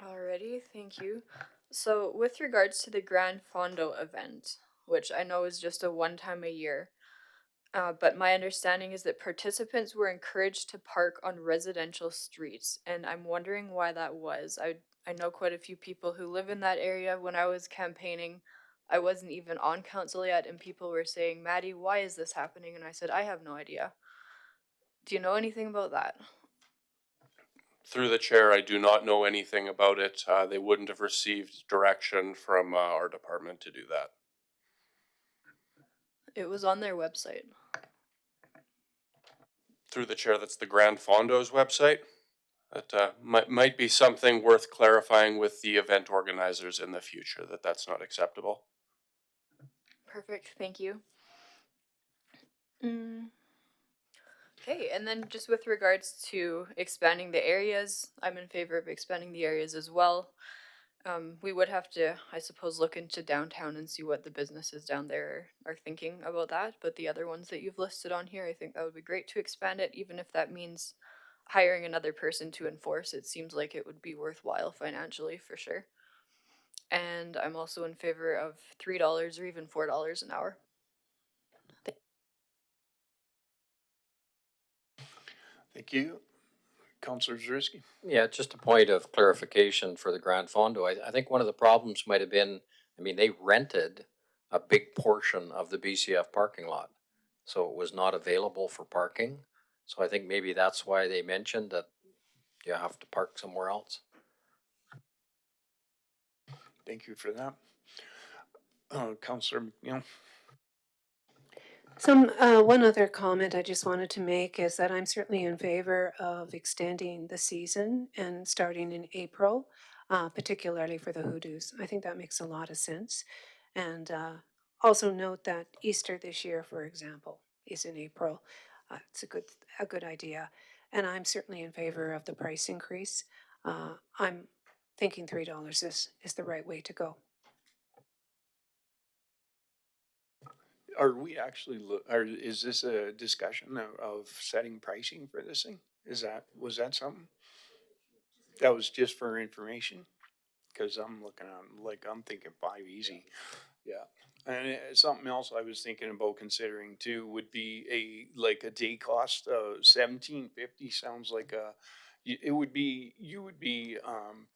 D: Alrighty, thank you. So, with regards to the Grand Fondo event, which I know is just a one time a year, but my understanding is that participants were encouraged to park on residential streets, and I'm wondering why that was. I know quite a few people who live in that area. When I was campaigning, I wasn't even on council yet, and people were saying, Maddie, why is this happening? And I said, I have no idea. Do you know anything about that?
K: Through the chair, I do not know anything about it. They wouldn't have received direction from our department to do that.
D: It was on their website.
K: Through the chair, that's the Grand Fondo's website. That might be something worth clarifying with the event organizers in the future, that that's not acceptable.
D: Perfect, thank you. Okay, and then just with regards to expanding the areas, I'm in favor of expanding the areas as well. We would have to, I suppose, look into downtown and see what the businesses down there are thinking about that. But the other ones that you've listed on here, I think that would be great to expand it, even if that means hiring another person to enforce. It seems like it would be worthwhile financially for sure. And I'm also in favor of $3 or even $4 an hour.
A: Thank you. Councillor Zursky?
E: Yeah, just a point of clarification for the Grand Fondo. I think one of the problems might have been, I mean, they rented a big portion of the BCF parking lot, so it was not available for parking. So I think maybe that's why they mentioned that you have to park somewhere else.
A: Thank you for that. Councillor McNeil.
B: One other comment I just wanted to make is that I'm certainly in favor of extending the season and starting in April, particularly for the hoodoos. I think that makes a lot of sense. And also note that Easter this year, for example, is in April. It's a good idea. And I'm certainly in favor of the price increase. I'm thinking $3 is the right way to go.
A: Are we actually, is this a discussion of setting pricing for this thing? Was that something? That was just for information? Cause I'm looking at, like, I'm thinking 5 easy. Yeah. And something else I was thinking about considering too would be like a day cost, 17.50 sounds like it would be, you would be,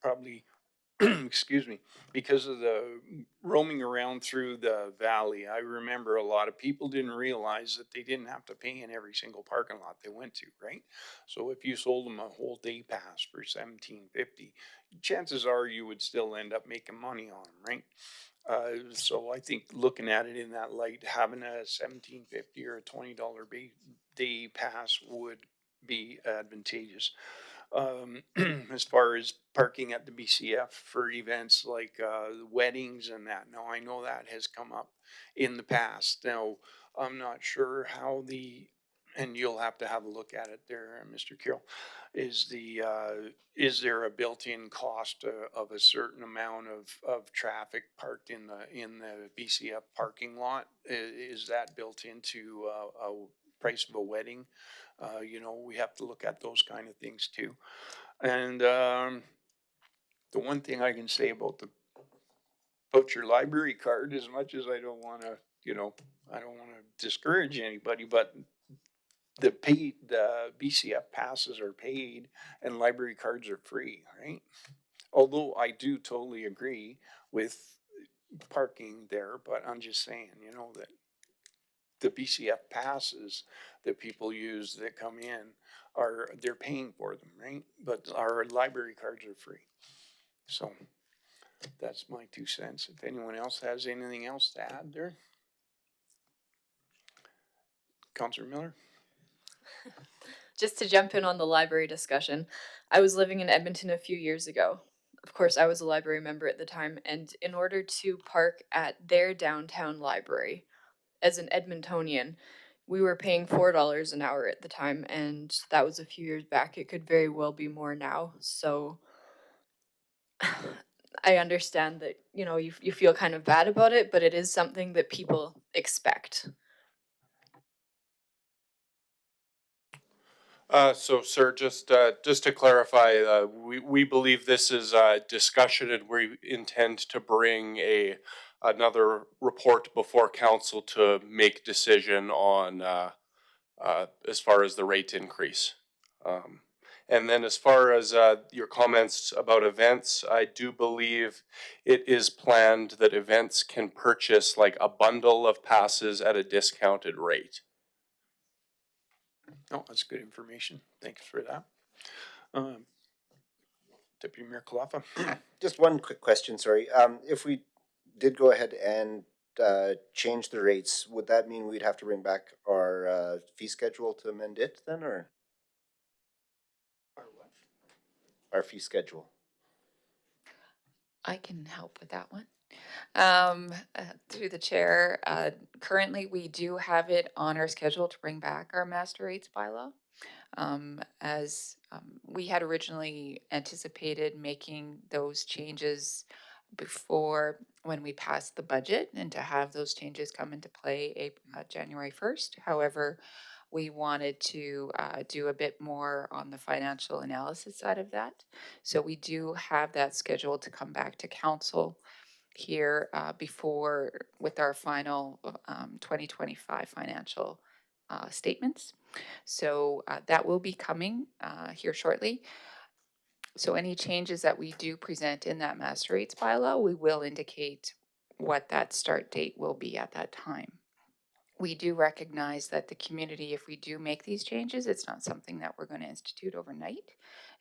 A: probably excuse me, because of the roaming around through the valley. I remember a lot of people didn't realize that they didn't have to pay in every single parking lot they went to, right? So if you sold them a whole day pass for 17.50, chances are you would still end up making money on them, right? So I think looking at it in that light, having a 17.50 or a $20 day pass would be advantageous. As far as parking at the BCF for events like weddings and that. Now, I know that has come up in the past. Now, I'm not sure how and you'll have to have a look at it there, Mr. Carroll, is there a built-in cost of a certain amount of traffic parked in the BCF parking lot? Is that built into a price of a wedding? We have to look at those kind of things too. And the one thing I can say about your library card, as much as I don't want to, I don't want to discourage anybody, but the BCF passes are paid and library cards are free, right? Although I do totally agree with parking there, but I'm just saying, that the BCF passes that people use that come in they're paying for them, right? But our library cards are free. So that's my 2 cents. If anyone else has anything else to add there. Councillor Miller?
D: Just to jump in on the library discussion, I was living in Edmonton a few years ago. Of course, I was a library member at the time, and in order to park at their downtown library, as an Edmontonian, we were paying $4 an hour at the time, and that was a few years back. It could very well be more now. So I understand that, you feel kind of bad about it, but it is something that people expect.
K: So, sir, just to clarify, we believe this is a discussion, and we intend to bring another report before council to make decision on as far as the rate increase. And then as far as your comments about events, I do believe it is planned that events can purchase like a bundle of passes at a discounted rate.
A: Oh, that's good information. Thanks for that. Deputy Mayor Kalafa.
C: Just one quick question, sorry. If we did go ahead and change the rates, would that mean we'd have to bring back our fee schedule to amend it then, or?
A: Our what?
C: Our fee schedule.
H: I can help with that one. Through the chair, currently we do have it on our schedule to bring back our master rates bylaw. As we had originally anticipated making those changes before when we passed the budget and to have those changes come into play January 1st. However, we wanted to do a bit more on the financial analysis side of that. So we do have that scheduled to come back to council here before with our final 2025 financial statements. So that will be coming here shortly. So any changes that we do present in that master rates bylaw, we will indicate what that start date will be at that time. We do recognize that the community, if we do make these changes, it's not something that we're going to institute overnight,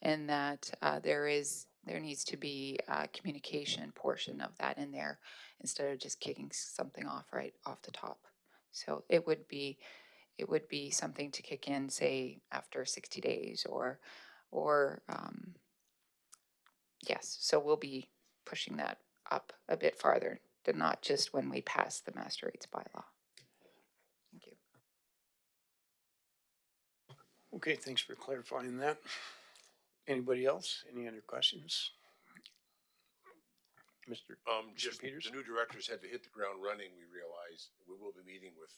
H: and that there is There needs to be a communication portion of that in there instead of just kicking something off right off the top. So it would be something to kick in, say, after 60 days or yes. So we'll be pushing that up a bit farther, to not just when we pass the master rates bylaw. Thank you.
A: Okay, thanks for clarifying that. Anybody else? Any other questions? Mr.
J: Just
A: Peters?
J: the new directors had to hit the ground running, we realize. We will be meeting with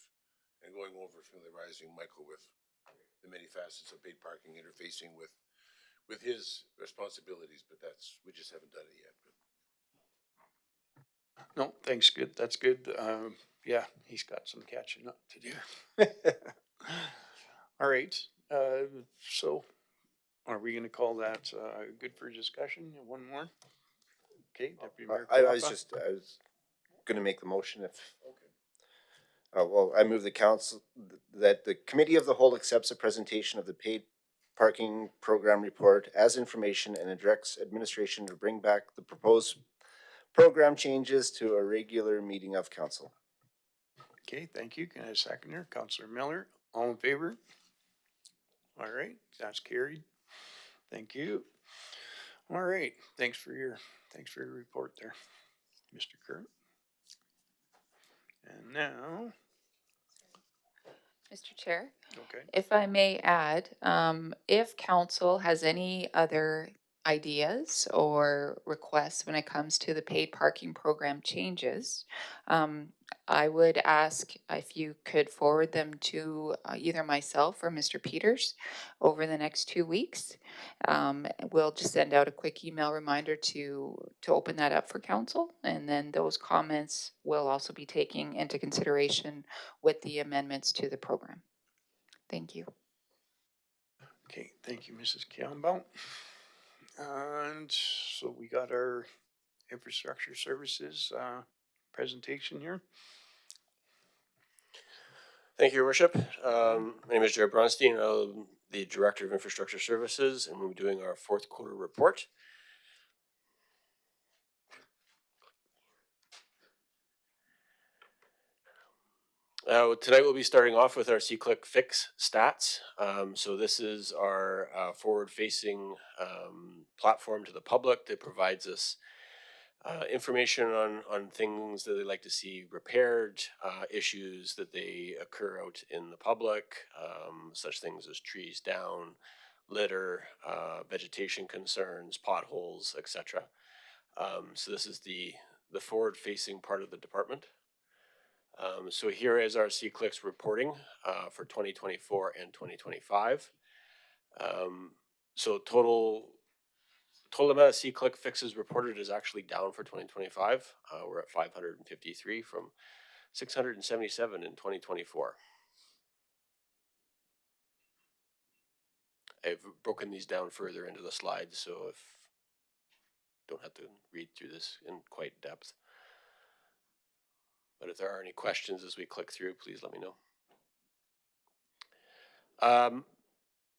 J: and going over familiarizing Michael with the many facets of paid parking interfacing with his responsibilities, but we just haven't done it yet. But
A: No, thanks, good, that's good. Yeah, he's got some catching up to do. All right, so are we gonna call that, good for discussion? One more? Okay, Deputy Mayor
C: I
A: Carafa?
C: I was gonna make the motion if. Well, I move the council that the committee of the whole accepts a presentation of the paid parking program report as information and directs administration to bring back the proposed program changes to a regular meeting of council.
A: Okay, thank you. Can I have a second here? Councillor Miller, all in favor? All right, that's carried. Thank you. All right, thanks for your report there, Mr. Kurt. And now,
H: Mr. Chair,
A: okay,
H: if I may add, if council has any other ideas or requests when it comes to the paid parking program changes, I would ask if you could forward them to either myself or Mr. Peters over the next 2 weeks. We'll just send out a quick email reminder to open that up for council, and then those comments will also be taken into consideration with the amendments to the program. Thank you.
A: okay, thank you, Mrs. Campbell. And so we got our infrastructure services presentation here.
L: Thank you, Your Worship. My name is Jared Bronstein. I'm the Director of Infrastructure Services, and we'll be doing our fourth quarter report. Tonight we'll be starting off with our C-Click Fix stats. So this is our forward-facing platform to the public that provides us information on things that they like to see repaired, issues that they occur out in the public, such things as trees down, litter, vegetation concerns, potholes, etc. So this is the forward-facing part of the department. So here is our C-Clicks reporting for 2024 and 2025. So total amount of C-Click fixes reported is actually down for 2025. We're at 553 from 677 in 2024. I've broken these down further into the slides, so if don't have to read through this in quite depth. But if there are any questions as we click through, please let me know.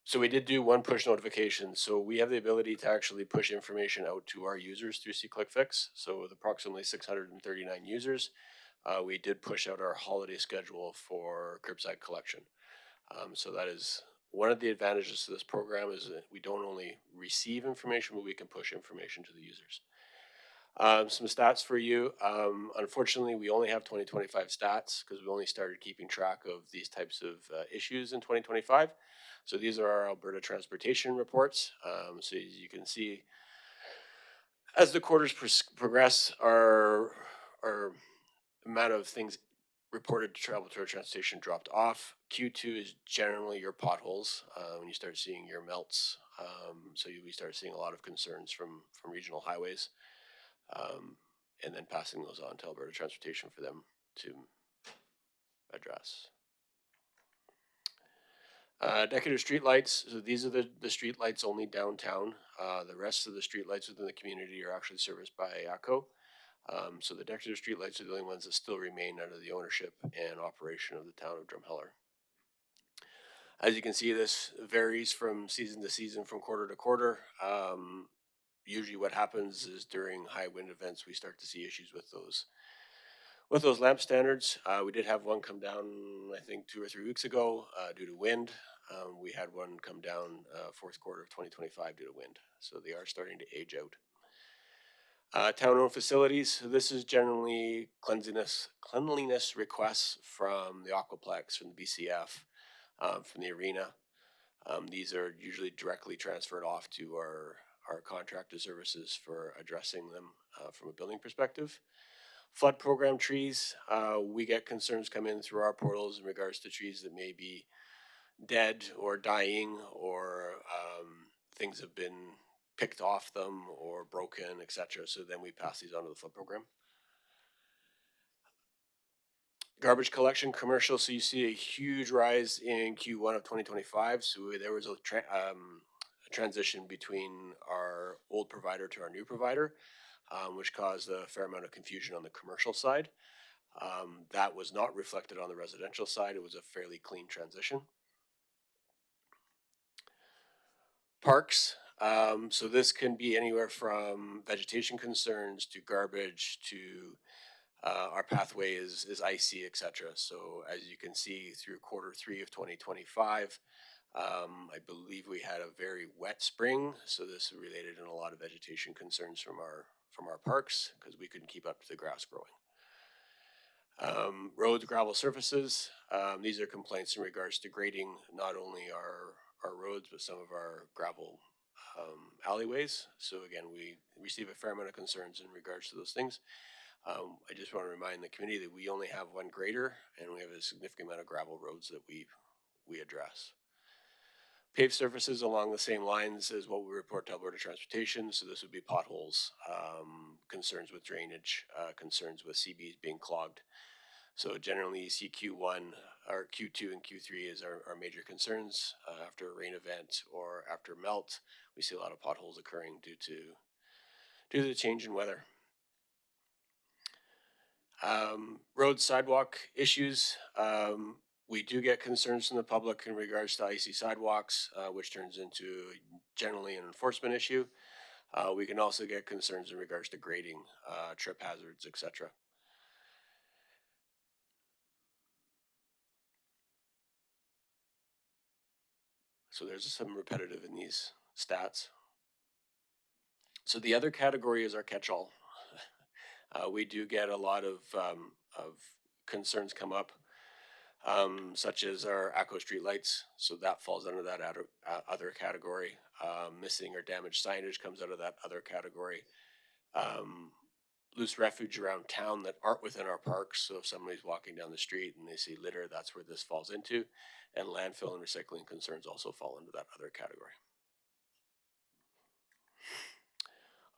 L: So we did do one push notification. So we have the ability to actually push information out to our users through C-Click Fix. So with approximately 639 users, we did push out our holiday schedule for curbside collection. So that is one of the advantages to this program, is that we don't only receive information, but we can push information to the users. Some stats for you. Unfortunately, we only have 2025 stats because we only started keeping track of these types of issues in 2025. So these are our Alberta transportation reports. So as you can see, as the quarters progress, our amount of things reported to travel to our transportation dropped off. Q2 is generally your potholes when you start seeing your melts. So we start seeing a lot of concerns from regional highways. And then passing those on to Alberta Transportation for them to address. Decorative streetlights. So these are the streetlights only downtown. The rest of the streetlights within the community are actually serviced by ACO. So the decorative streetlights are the only ones that still remain under the ownership and operation of the town of Drumheller. As you can see, this varies from season to season, from quarter to quarter. usually what happens is during high wind events, we start to see issues with those lamp standards. We did have one come down, I think 2 or 3 weeks ago, due to wind. We had one come down, fourth quarter of 2025 due to wind. So they are starting to age out. Town-owned facilities. So this is generally cleanliness requests from the Aquaplex, from the BCF, from the arena. These are usually directly transferred off to our contractor services for addressing them from a building perspective. Flood program trees, we get concerns come in through our portals in regards to trees that may be dead or dying, or things have been picked off them or broken, etc. So then we pass these on to the flood program. Garbage collection commercial, so you see a huge rise in Q1 of 2025. So there was a transition between our old provider to our new provider, which caused a fair amount of confusion on the commercial side. That was not reflected on the residential side. It was a fairly clean transition. Parks. So this can be anywhere from vegetation concerns to garbage to our pathway is icy, etc. So as you can see through Q3 of 2025, I believe we had a very wet spring. So this related in a lot of vegetation concerns from our parks because we couldn't keep up to the grass growing. Roads, gravel surfaces. These are complaints in regards to grading not only our roads, but some of our gravel alleyways. So again, we receive a fair amount of concerns in regards to those things. I just want to remind the community that we only have one grader and we have a significant amount of gravel roads that we address. Paved surfaces along the same lines as what we report to Alberta Transportation. So this would be potholes, concerns with drainage, concerns with CBs being clogged. So generally you see Q1 or Q2 and Q3 is our major concerns. After a rain event or after melt, we see a lot of potholes occurring due to the change in weather. Road sidewalk issues. We do get concerns from the public in regards to icy sidewalks, which turns into generally an enforcement issue. We can also get concerns in regards to grading, trip hazards, etc. So there's some repetitive in these stats. So the other category is our catch-all. We do get a lot of concerns come up, such as our ACO street lights. So that falls under that other category. Missing or damaged signage comes out of that other category. Loose refuge around town that aren't within our parks. So if somebody's walking down the street and they see litter, that's where this falls into. And landfill and recycling concerns also fall into that other category.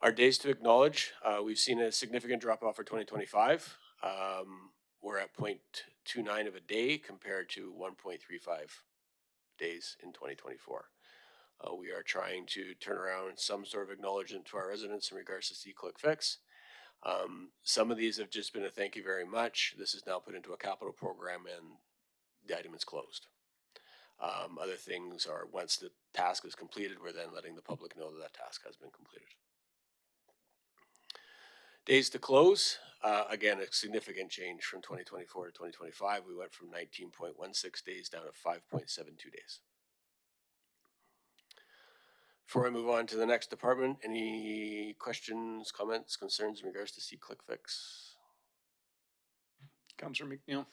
L: Our days to acknowledge, we've seen a significant drop off for 2025. We're at 0.29 of a day compared to 1.35 days in 2024. We are trying to turn around some sort of acknowledgement to our residents in regards to C-Click Fix. Some of these have just been a thank you very much. This is now put into a capital program and the item is closed. Other things are once the task is completed, we're then letting the public know that task has been completed. Days to close, again, a significant change from 2024 to 2025. We went from 19.16 days down to 5.72 days. Before I move on to the next department, any questions, comments, concerns in regards to C-Click Fix?
A: Councillor McNeil.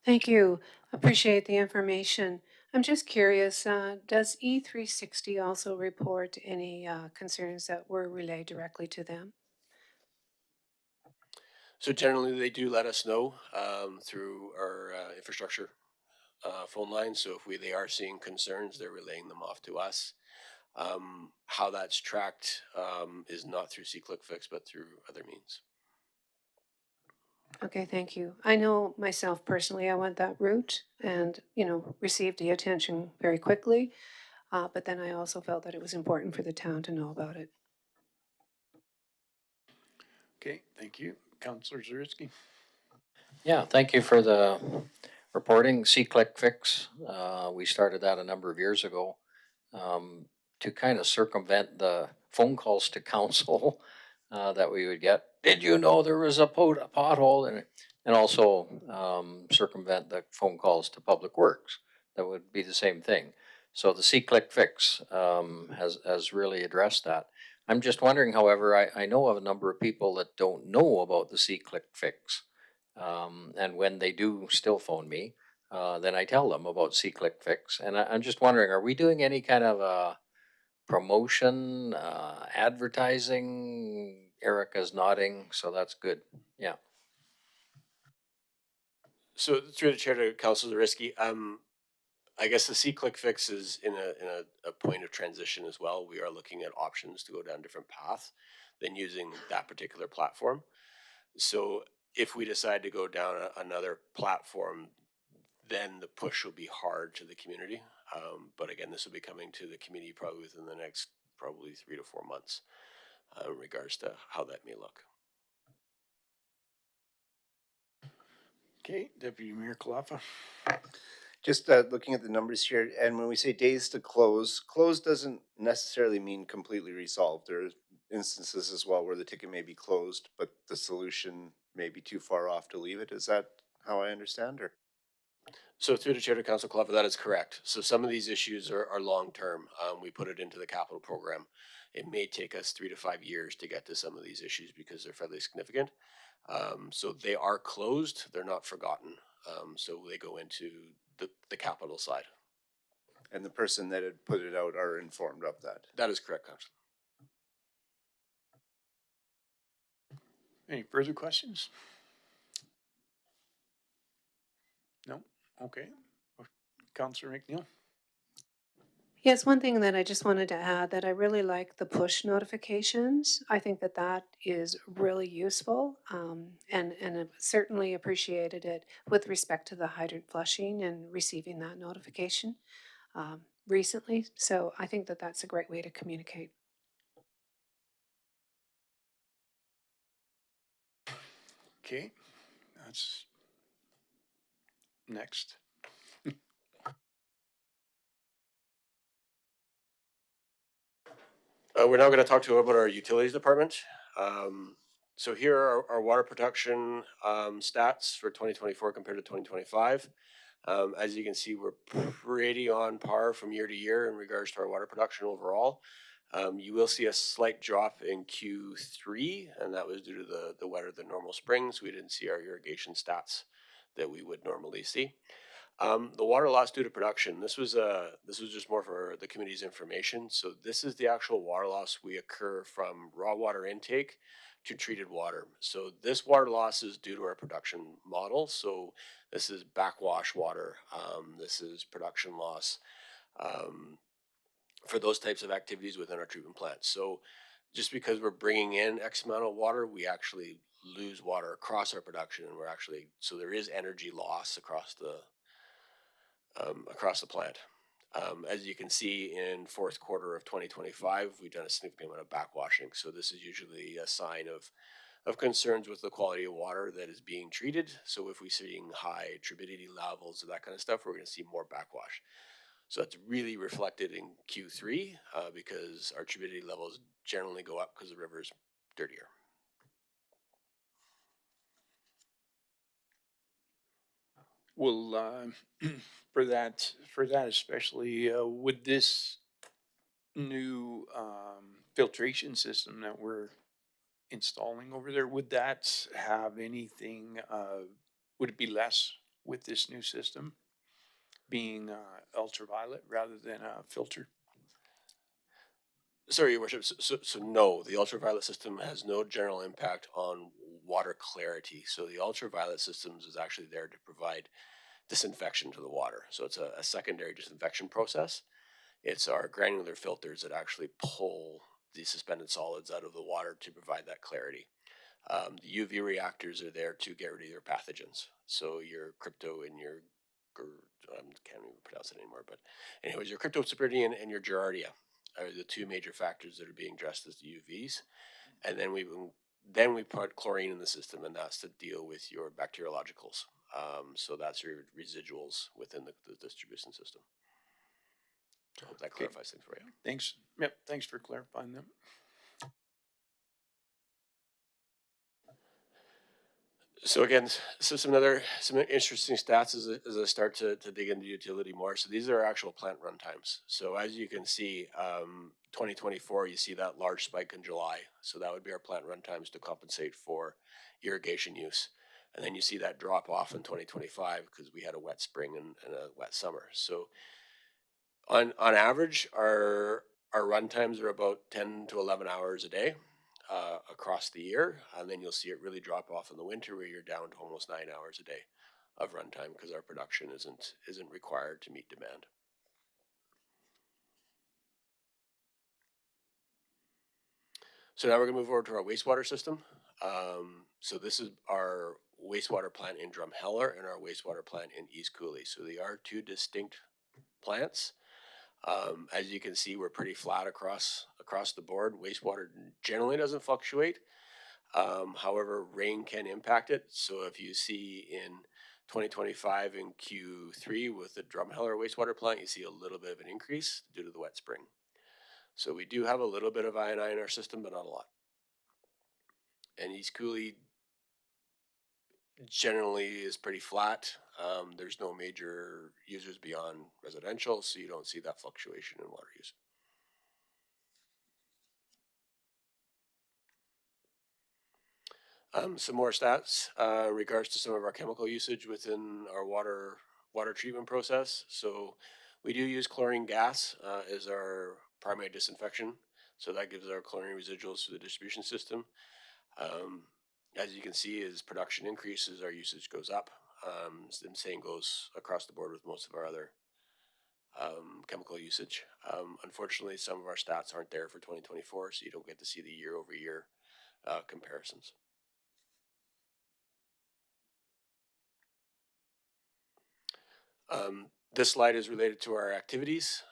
B: Thank you. Appreciate the information. I'm just curious, does E360 also report any concerns that were relayed directly to them?
L: So generally they do let us know through our infrastructure phone line. So if they are seeing concerns, they're relaying them off to us. How that's tracked is not through C-Click Fix, but through other means.
B: Okay, thank you. I know myself personally, I went that route and, received the attention very quickly. But then I also felt that it was important for the town to know about it.
A: Okay, thank you. Councillor Zaritsky.
E: Yeah, thank you for the reporting. C-Click Fix. We started that a number of years ago to kind of circumvent the phone calls to council that we would get. Did you know there was a pothole in it? And also circumvent the phone calls to Public Works. That would be the same thing. So the C-Click Fix has really addressed that. I'm just wondering, however, I know of a number of people that don't know about the C-Click Fix. And when they do still phone me, then I tell them about C-Click Fix. And I'm just wondering, are we doing any kind of promotion, advertising? Erica's nodding, so that's good. Yeah.
L: So through the chair to Councilor Risky, I guess the C-Click Fix is in a point of transition as well. We are looking at options to go down different paths than using that particular platform. So if we decide to go down another platform, then the push will be hard to the community. But again, this will be coming to the community probably within the next 3 to 4 months in regards to how that may look.
A: Okay, Deputy Mayor Kalafa.
C: Just looking at the numbers here, and when we say days to close, close doesn't necessarily mean completely resolved. There are instances as well where the ticket may be closed, but the solution may be too far off to leave it. Is that how I understand, or?
L: So through the chair to Council Clever, that is correct. So some of these issues are long-term. We put it into the capital program. It may take us 3 to 5 years to get to some of these issues because they're fairly significant. So they are closed, they're not forgotten. So they go into the capital side.
C: And the person that had put it out are informed of that.
L: That is correct, Councilor.
A: Any further questions? No? Okay. Councillor McNeil?
B: Yes, one thing that I just wanted to add that I really like the push notifications. I think that that is really useful, and I've certainly appreciated it with respect to the hydrant flushing and receiving that notification recently. So I think that that's a great way to communicate.
A: Okay, that's next.
L: We're now going to talk to you about our utilities department. So here are our water production stats for 2024 compared to 2025. As you can see, we're pretty on par from year to year in regards to our water production overall. You will see a slight drop in Q3, and that was due to the wetter than normal springs. We didn't see our irrigation stats that we would normally see. The water loss due to production. This was just more for the community's information. So this is the actual water loss we occur from raw water intake to treated water. So this water loss is due to our production model. So this is backwash water. This is production loss for those types of activities within our treatment plants. So just because we're bringing in X amount of water, we actually lose water across our production, and so there is energy loss across the plant. As you can see in fourth quarter of 2025, we've done a significant amount of backwashing. So this is usually a sign of concerns with the quality of water that is being treated. So if we're seeing high turbidity levels or that kind of stuff, we're going to see more backwash. So that's really reflected in Q3 because our turbidity levels generally go up because the river is dirtier.
A: Well, for that especially, would this new filtration system that we're installing over there, would that have anything, would it be less with this new system being ultraviolet rather than a filter?
L: Sorry, Your Worship. So no, the ultraviolet system has no general impact on water clarity. So the ultraviolet systems is actually there to provide disinfection to the water. So it's a secondary disinfection process. It's our granular filters that actually pull the suspended solids out of the water to provide that clarity. The UV reactors are there to get rid of your pathogens. So your crypto and your, I can't even pronounce it anymore, but anyways, your cryptosporidium and your giardia are the two major factors that are being addressed as the UVs. And then we put chlorine in the system, and that's to deal with your bacteriologicals. So that's your residuals within the distribution system. I hope that clarifies things for you.
A: Thanks. Yep. Thanks for clarifying that.
L: So again, so some interesting stats as I start to dig into utility more. So these are actual plant run times. So as you can see, 2024, you see that large spike in July. So that would be our plant run times to compensate for irrigation use. And then you see that drop off in 2025 because we had a wet spring and a wet summer. So on average, our run times are about 10 to 11 hours a day across the year, and then you'll see it really drop off in the winter where you're down to almost 9 hours a day of runtime because our production isn't required to meet demand. So now we're gonna move over to our wastewater system. So this is our wastewater plant in Drumheller and our wastewater plant in East Cooley. So they are two distinct plants. As you can see, we're pretty flat across the board. Wastewater generally doesn't fluctuate. However, rain can impact it. So if you see in 2025 in Q3 with the Drumheller wastewater plant, you see a little bit of an increase due to the wet spring. So we do have a little bit of I&I in our system, but not a lot. And East Cooley generally is pretty flat. There's no major users beyond residential, so you don't see that fluctuation in water use. Some more stats in regards to some of our chemical usage within our water treatment process. So we do use chlorine gas as our primary disinfection. So that gives our chlorine residuals to the distribution system. As you can see, as production increases, our usage goes up. The same goes across the board with most of our other chemical usage. Unfortunately, some of our stats aren't there for 2024, so you don't get to see the year-over-year comparisons. This slide is related to our activities.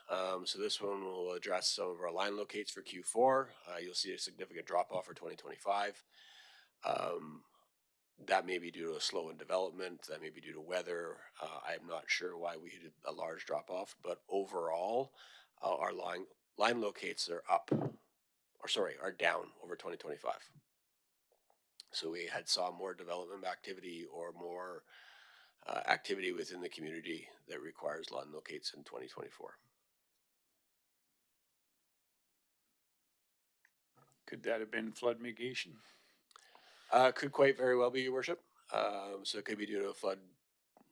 L: So this one will address some of our line locates for Q4. You'll see a significant drop off for 2025. That may be due to a slow in development. That may be due to weather. I'm not sure why we did a large drop off, but overall, our line locates are are down over 2025. So we saw more development activity or more activity within the community that requires line locates in 2024.
A: Could that have been flood mitigation?
L: Could quite very well be, Your Worship. So it could be due to flood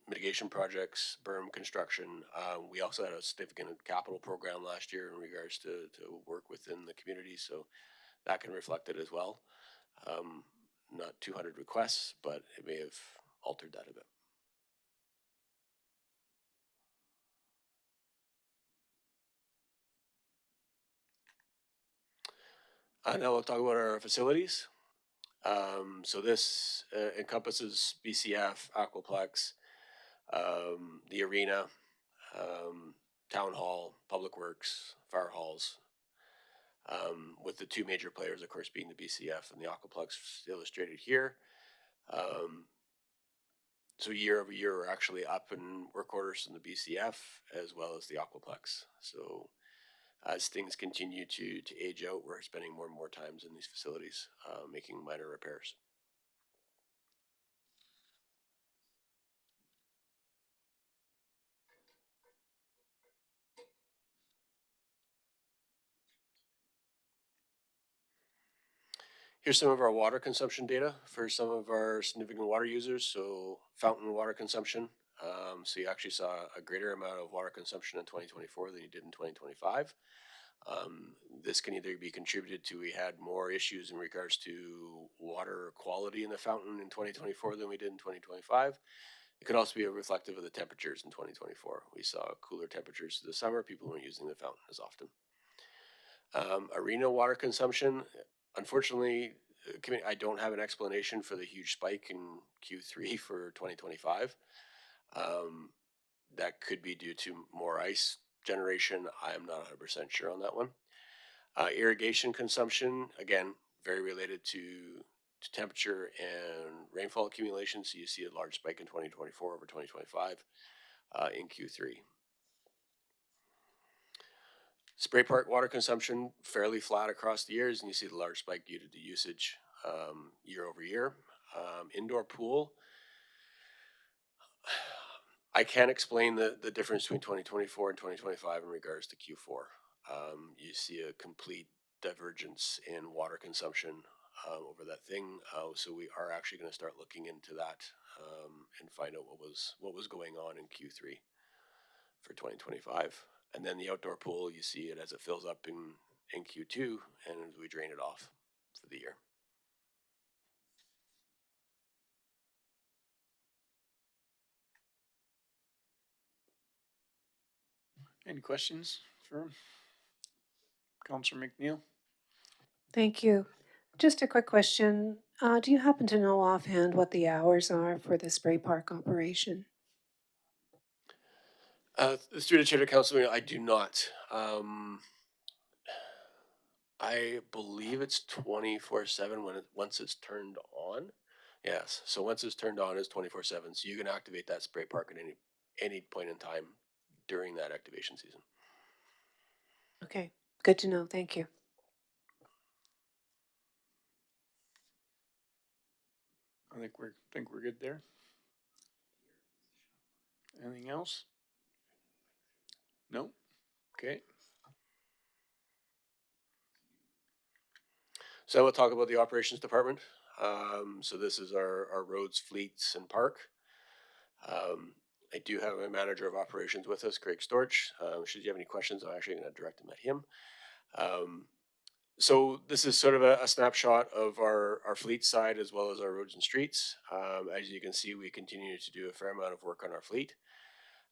L: mitigation projects, berm construction. We also had a significant capital program last year in regards to work within the community, so that can reflect it as well. Not 200 requests, but it may have altered that a bit. Now we'll talk about our facilities. So this encompasses BCF, Aquaplex, the arena, town hall, public works, fire halls, with the two major players, of course, being the BCF and the Aquaplex illustrated here. So year over year, we're actually up in work orders in the BCF as well as the Aquaplex. So as things continue to age out, we're spending more and more times in these facilities, making minor repairs. Here's some of our water consumption data for some of our significant water users. So fountain water consumption. So you actually saw a greater amount of water consumption in 2024 than you did in 2025. This can either be contributed to we had more issues in regards to water quality in the fountain in 2024 than we did in 2025. It could also be reflective of the temperatures in 2024. We saw cooler temperatures through the summer. People weren't using the fountain as often. Arena water consumption. Unfortunately, I don't have an explanation for the huge spike in Q3 for 2025. That could be due to more ice generation. I am not 100% sure on that one. Irrigation consumption, again, very related to temperature and rainfall accumulation. So you see a large spike in 2024 over 2025 in Q3. Spray park water consumption fairly flat across the years, and you see the large spike due to the usage year over year. Indoor pool, I can't explain the difference between 2024 and 2025 in regards to Q4. You see a complete divergence in water consumption over that thing. So we are actually going to start looking into that and find out what was going on in Q3 for 2025. And then the outdoor pool, you see it as it fills up in Q2 and we drain it off for the year.
A: Any questions for Councillor McNeil?
B: Thank you. Just a quick question. Do you happen to know offhand what the hours are for the spray park operation?
L: Through the chair to council meeting, I do not. I believe it's 24/7 when once it's turned on. Yes, so once it's turned on, it's 24/7. So you can activate that spray park at any point in time during that activation season.
B: Okay, good to know. Thank you.
A: I think we're good there. Anything else? No? Okay.
L: So we'll talk about the operations department. So this is our roads, fleets, and park. I do have a manager of operations with us, Greg Storch. Should you have any questions, I'm actually going to direct them at him. So this is sort of a snapshot of our fleet side as well as our roads and streets. As you can see, we continue to do a fair amount of work on our fleet.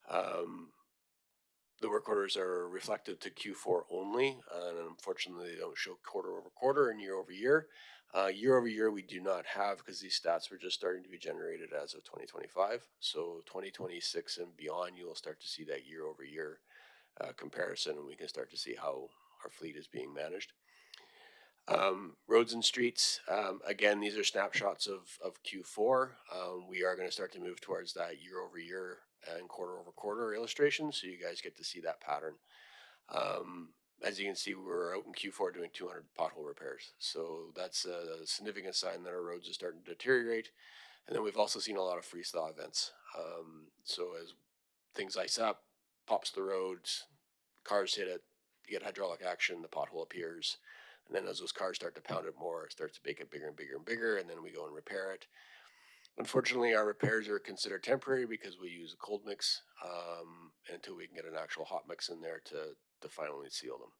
L: The work orders are reflective to Q4 only, and unfortunately they don't show quarter over quarter and year over year. Year over year we do not have because these stats were just starting to be generated as of 2025. So 2026 and beyond, you will start to see that year over year comparison, and we can start to see how our fleet is being managed. Roads and streets, again, these are snapshots of Q4. We are going to start to move towards that year over year and quarter over quarter illustration, so you guys get to see that pattern. As you can see, we're out in Q4 doing 200 pothole repairs, so that's a significant sign that our roads are starting to deteriorate. And then we've also seen a lot of freeze thaw events. So as things ice up, pops the roads, cars hit it, you get hydraulic action, the pothole appears. And then as those cars start to pound it more, it starts to make it bigger and bigger and bigger, and then we go and repair it. Unfortunately, our repairs are considered temporary because we use a cold mix until we can get an actual hot mix in there to finally seal them.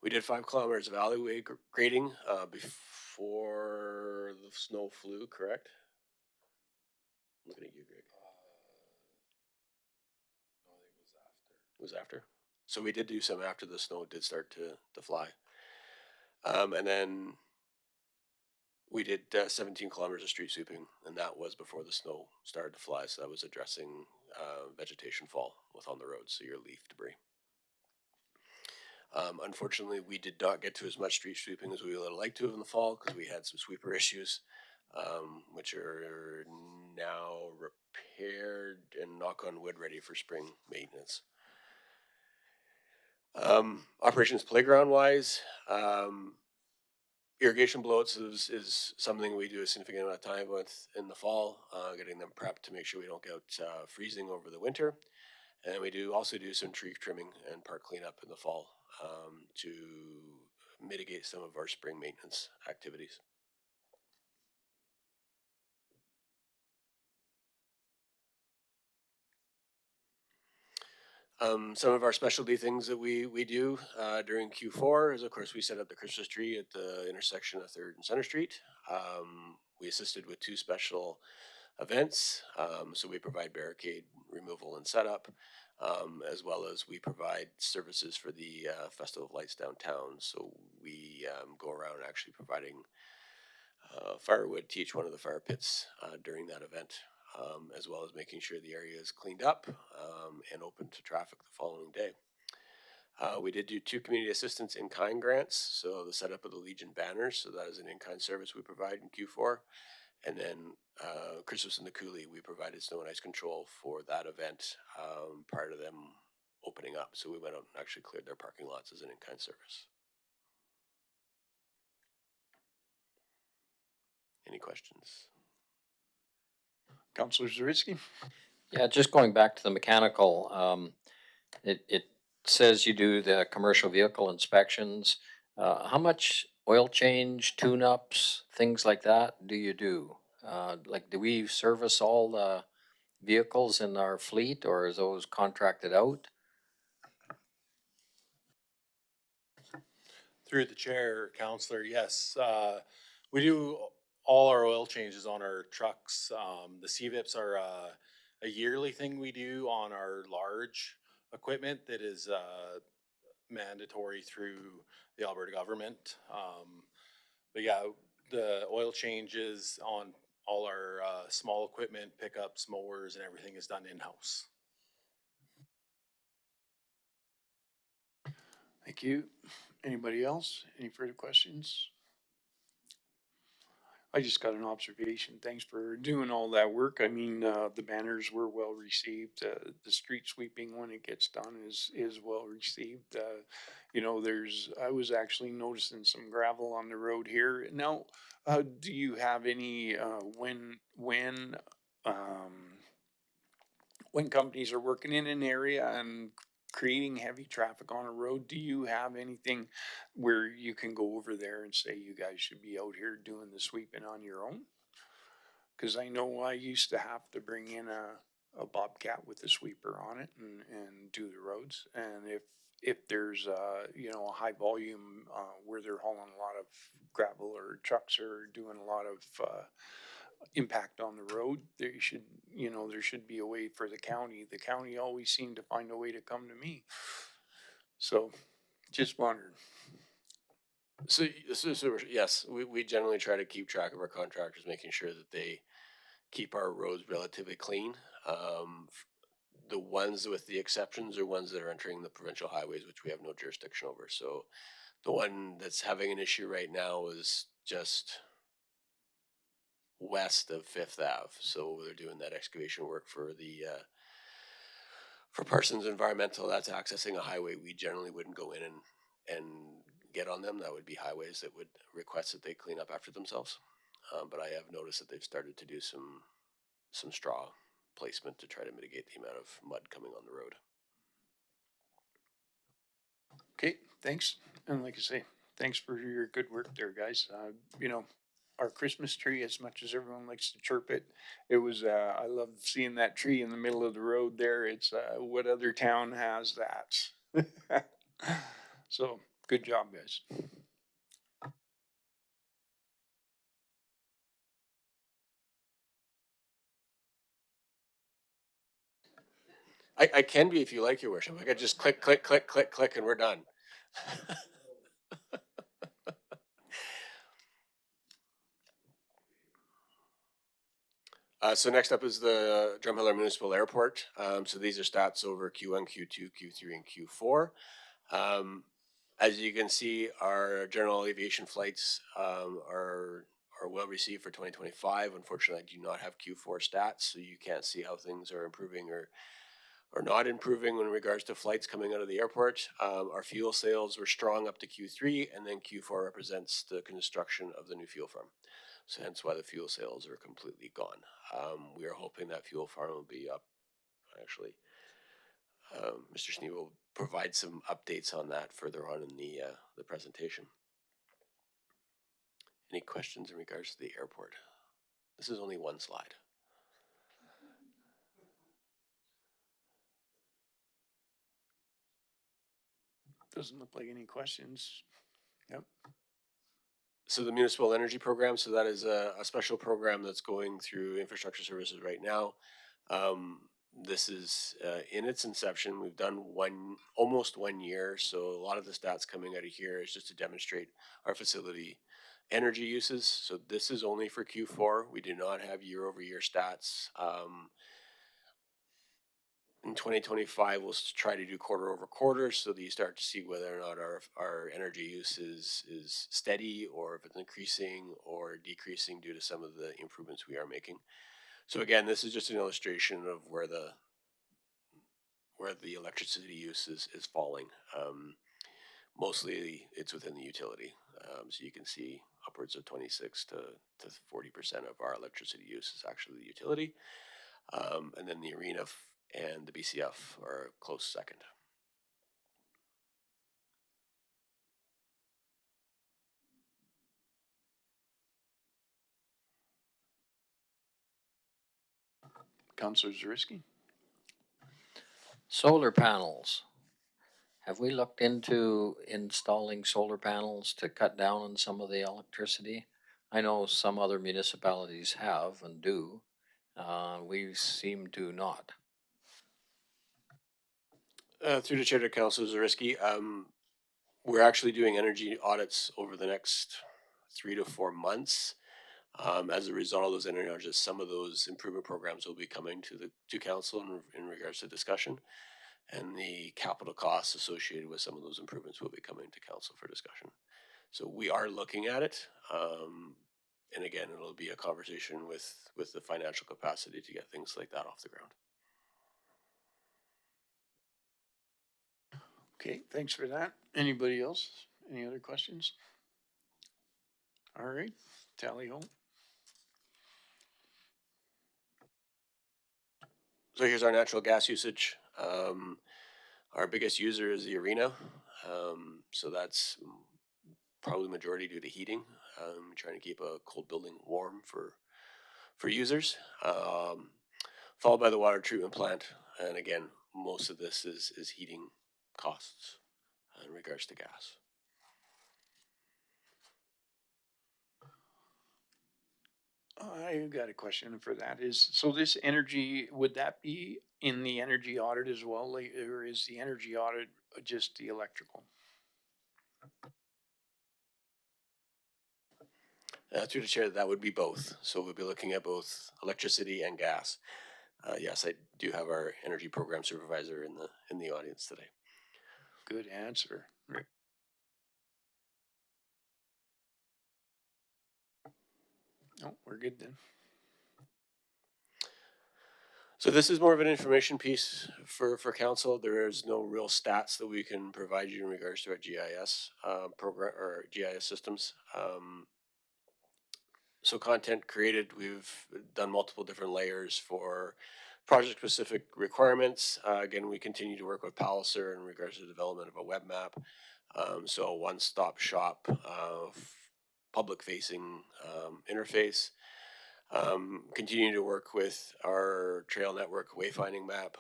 L: We did 5 kilometers of alleyway grading before the snow flew, correct? I'm looking at you, Greg.
J: No, I think it was after.
L: It was after. So we did do some after the snow did start to fly. And then we did 17 kilometers of street sweeping, and that was before the snow started to fly. So that was addressing vegetation fall on the roads, so your leaf debris. Unfortunately, we did not get to as much street sweeping as we would have liked to have in the fall because we had some sweeper issues, which are now repaired and, knock on wood, ready for spring maintenance. Operations playground wise, irrigation blowouts is something we do a significant amount of time with in the fall, getting them prepped to make sure we don't get freezing over the winter. And we also do some tree trimming and park cleanup in the fall to mitigate some of our spring maintenance activities. Some of our specialty things that we do during Q4 is, of course, we set up the Christmas tree at the intersection of 3rd and Center Street. We assisted with 2 special events. So we provide barricade removal and setup, as well as we provide services for the Festival of Lights downtown. So we go around actually providing firewood to each one of the fire pits during that event. As well as making sure the area is cleaned up and open to traffic the following day. We did do 2 community assistance in-kind grants, so the setup of the Legion banners, so that is an in-kind service we provide in Q4. And then Christmas in the Coulee, we provided snow and ice control for that event prior to them opening up. So we went out and actually cleared their parking lots as an in-kind service. Any questions?
A: Councillor Zawitsky?
E: Yeah, just going back to the mechanical, it says you do the commercial vehicle inspections. How much oil change, tune-ups, things like that do you do? Like, do we service all the vehicles in our fleet, or is those contracted out?
M: Through the chair, Counselor, yes, we do all our oil changes on our trucks. The CVIPs are a yearly thing we do on our large equipment that is mandatory through the Alberta government. But yeah, the oil changes on all our small equipment, pickups, mowers, and everything is done in-house.
A: Thank you. Anybody else? Any further questions? I just got an observation. Thanks for doing all that work. I mean, the banners were well received. The street sweeping when it gets done is well received. You know, I was actually noticing some gravel on the road here. Now, do you have any, when companies are working in an area and creating heavy traffic on a road, do you have anything where you can go over there and say, you guys should be out here doing the sweeping on your own? Cause I know I used to have to bring in a bobcat with a sweeper on it and do the roads. And if there's you know, a high volume, where they're hauling a lot of gravel or trucks are doing a lot of, impact on the road, there should, you know, there should be a way for the county. The county always seemed to find a way to come to me. So just wondered.
L: So yes, we generally try to keep track of our contractors, making sure that they keep our roads relatively clean. The ones with the exceptions are ones that are entering the provincial highways, which we have no jurisdiction over. So the one that's having an issue right now is just west of Fifth Ave. So they're doing that excavation work for for Parsons Environmental. That's accessing a highway we generally wouldn't go in and get on them. That would be highways that would request that they clean up after themselves. But I have noticed that they've started to do some straw placement to try to mitigate the amount of mud coming on the road.
A: Okay, thanks. And like I say, thanks for your good work there, guys. You know, our Christmas tree, as much as everyone likes to chirp it, it was, I love seeing that tree in the middle of the road there. It's, what other town has that? So good job, guys.
L: I can be if you like, your worship. I could just click, click, click, click, click, and we're done. So next up is the Drumheller Municipal Airport. So these are stats over Q1, Q2, Q3, and Q4. As you can see, our general aviation flights are well received for 2025. Unfortunately, I do not have Q4 stats, so you can't see how things are improving or not improving in regards to flights coming out of the airport. Our fuel sales were strong up to Q3, and then Q4 represents the construction of the new fuel farm. So hence why the fuel sales are completely gone. We are hoping that fuel farm will be up. Actually, Mr. Snee will provide some updates on that further on in the presentation. Any questions in regards to the airport? This is only one slide.
A: Doesn't look like any questions. Yep.
L: So the municipal energy program, so that is a special program that's going through infrastructure services right now. This is in its inception. We've done almost 1 year. So a lot of the stats coming out of here is just to demonstrate our facility energy uses. So this is only for Q4. We do not have year-over-year stats. In 2025, we'll try to do quarter over quarter so that you start to see whether or not our energy use is steady, or if it's increasing or decreasing due to some of the improvements we are making. So again, this is just an illustration of where the electricity use is falling. Mostly it's within the utility. So you can see upwards of 26 to 40% of our electricity use is actually the utility. And then the arena and the BCF are a close second.
A: Councillor Zarisky?
E: Solar panels. Have we looked into installing solar panels to cut down on some of the electricity? I know some other municipalities have and do. We seem to not.
L: Through the chair to Councillor Zarisky, we're actually doing energy audits over the next 3 to 4 months. As a result of those energy audits, some of those improvement programs will be coming to council in regards to discussion, and the capital costs associated with some of those improvements will be coming to council for discussion. So we are looking at it, and again, it'll be a conversation with the financial capacity to get things like that off the ground.
A: Okay, thanks for that. Anybody else? Any other questions? All right, tally ho.
L: So here's our natural gas usage. Our biggest user is the arena. So that's probably the majority due to heating. Trying to keep a cold building warm for users. Followed by the water treatment plant. And again, most of this is heating costs in regards to gas.
A: I got a question for that. So this energy, would that be in the energy audit as well, like, or is the energy audit just the electrical?
L: Through the chair, that would be both. So we'll be looking at both electricity and gas. Yes, I do have our energy program supervisor in the audience today.
A: Good answer. Oh, we're good then.
L: So this is more of an information piece for council. There is no real stats that we can provide you in regards to our GIS program or GIS systems. So content created, we've done multiple different layers for project specific requirements. Again, we continue to work with Palliser in regards to the development of a web map. So a one-stop shop public facing interface. Continue to work with our trail network wayfinding map.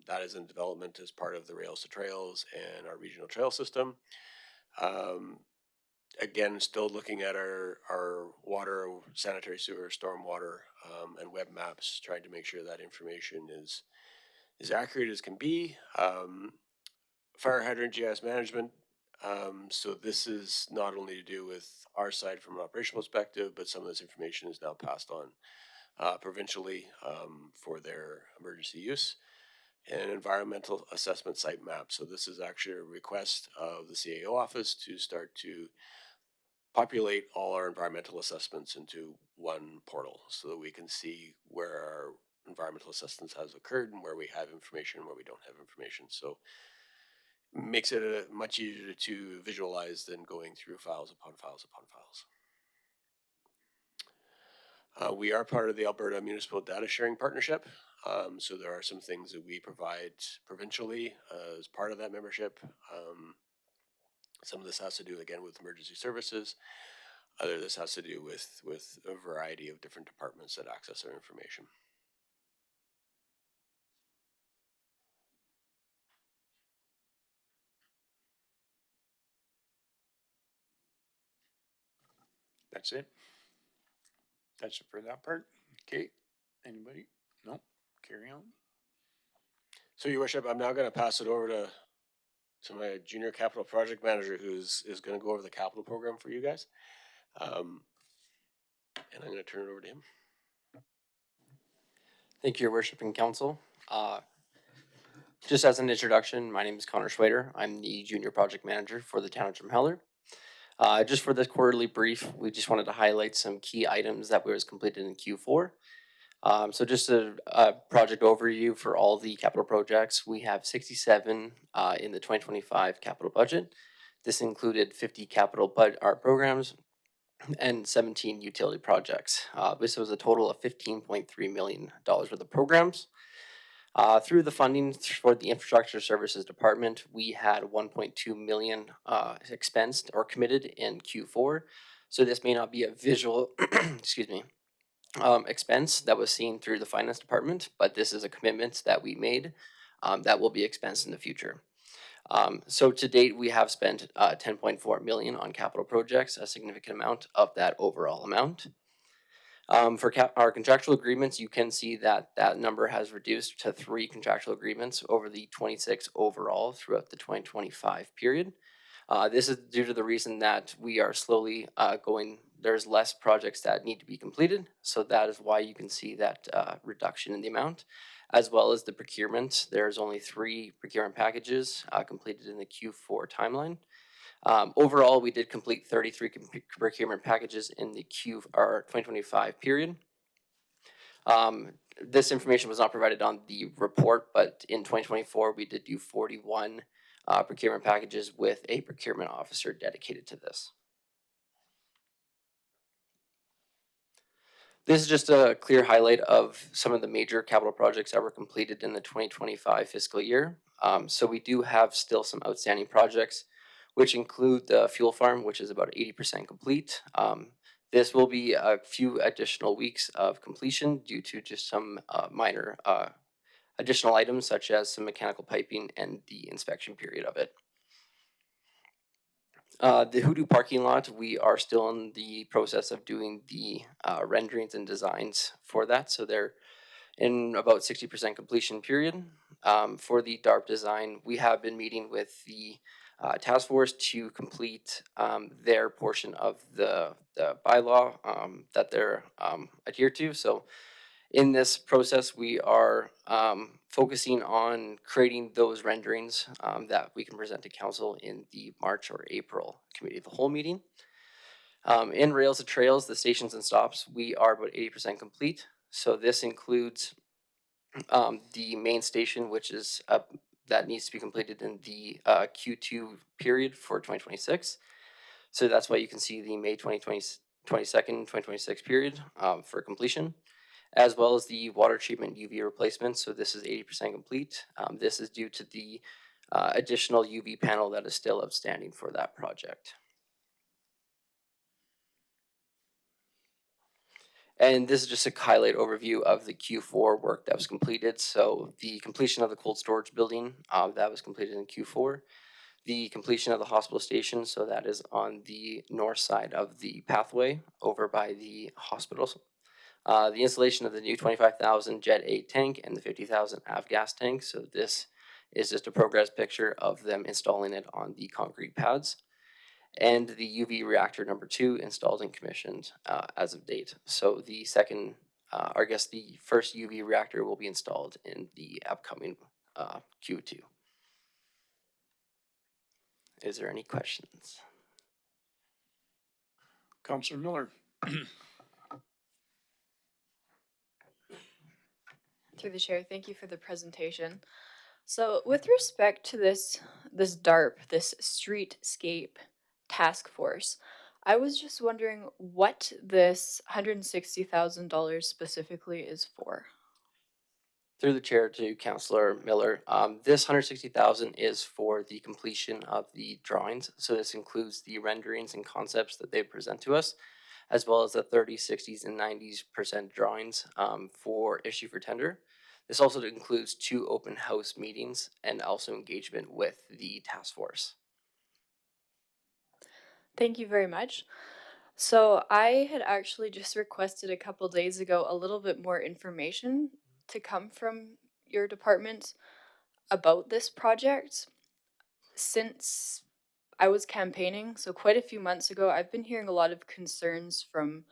L: That is in development as part of the Rails to Trails and our regional trail system. Again, still looking at our water, sanitary sewer, stormwater, and web maps, trying to make sure that information is as accurate as can be. Fire hydrant GIS management. So this is not only to do with our side from an operational perspective, but some of this information is now passed on provincially for their emergency use. And environmental assessment site map. So this is actually a request of the CAO office to start to populate all our environmental assessments into one portal so that we can see where our environmental assessments has occurred and where we have information and where we don't have information. So makes it much easier to visualize than going through files upon files upon files. We are part of the Alberta Municipal Data Sharing Partnership. So there are some things that we provide provincially as part of that membership. Some of this has to do again with emergency services. Other this has to do with a variety of different departments that access our information.
A: That's it. That's it for that part. Okay. Anybody? No. Carry on.
L: So, Your Worship, I'm now going to pass it over to my junior capital project manager, who's going to go over the capital program for you guys, and I'm going to turn it over to him.
N: Thank you, Your Worship and Council. Just as an introduction, my name is Connor Schwader. I'm the Junior Project Manager for the town of Drumheller. Just for this quarterly brief, we just wanted to highlight some key items that was completed in Q4. So just a project overview for all the capital projects. We have 67 in the 2025 capital budget. This included 50 capital art programs and 17 utility projects. This was a total of $15.3 million worth of programs. Through the funding for the Infrastructure Services Department, we had 1.2 million expensed or committed in Q4. So this may not be a visual, excuse me, expense that was seen through the Finance Department, but this is a commitment that we made that will be expensed in the future. So to date, we have spent 10.4 million on capital projects, a significant amount of that overall amount. For our contractual agreements, you can see that that number has reduced to 3 contractual agreements over the 26 overall throughout the 2025 period. This is due to the reason that we are slowly there's less projects that need to be completed. So that is why you can see that reduction in the amount, as well as the procurement. There's only 3 procurement packages completed in the Q4 timeline. Overall, we did complete 33 procurement packages in the our 2025 period. This information was not provided on the report, but in 2024, we did do 41 procurement packages with a procurement officer dedicated to this. This is just a clear highlight of some of the major capital projects that were completed in the 2025 fiscal year. So we do have still some outstanding projects, which include the fuel farm, which is about 80% complete. This will be a few additional weeks of completion due to just some minor additional items, such as some mechanical piping and the inspection period of it. The Hoodoo parking lot, we are still in the process of doing the renderings and designs for that. So they're in about 60% completion period. For the DARP design, we have been meeting with the task force to complete their portion of the bylaw that they're adhered to. So in this process, we are focusing on creating those renderings that we can present to council in the March or April committee of the whole meeting. In Rails to Trails, the stations and stops, we are about 80% complete. So this includes the main station, which is that needs to be completed in the Q2 period for 2026. So that's why you can see the May 22nd, 2026 period for completion, as well as the water treatment UV replacement. So this is 80% complete. This is due to the additional UV panel that is still outstanding for that project. And this is just a highlight overview of the Q4 work that was completed. So the completion of the cold storage building, that was completed in Q4. The completion of the hospital station, so that is on the north side of the pathway over by the hospitals. The installation of the new 25,000 Jet A tank and the 50,000 avgas tank. So this is just a progress picture of them installing it on the concrete pads. And the UV reactor number 2 installed and commissioned as of date. So the second, or I guess the first UV reactor will be installed in the upcoming Q2. Is there any questions?
A: Councillor Miller.
D: Through the chair, thank you for the presentation. So with respect to this DARP, this streetscape task force, I was just wondering what this $160,000 specifically is for.
N: Through the chair to Councillor Miller, this 160,000 is for the completion of the drawings. So this includes the renderings and concepts that they present to us, as well as the 30s, 60s, and 90% drawings for issue for tender. This also includes 2 open house meetings and also engagement with the task force.
D: Thank you very much. So I had actually just requested a couple days ago a little bit more information to come from your department about this project. Since I was campaigning, so quite a few months ago, I've been hearing a lot of concerns from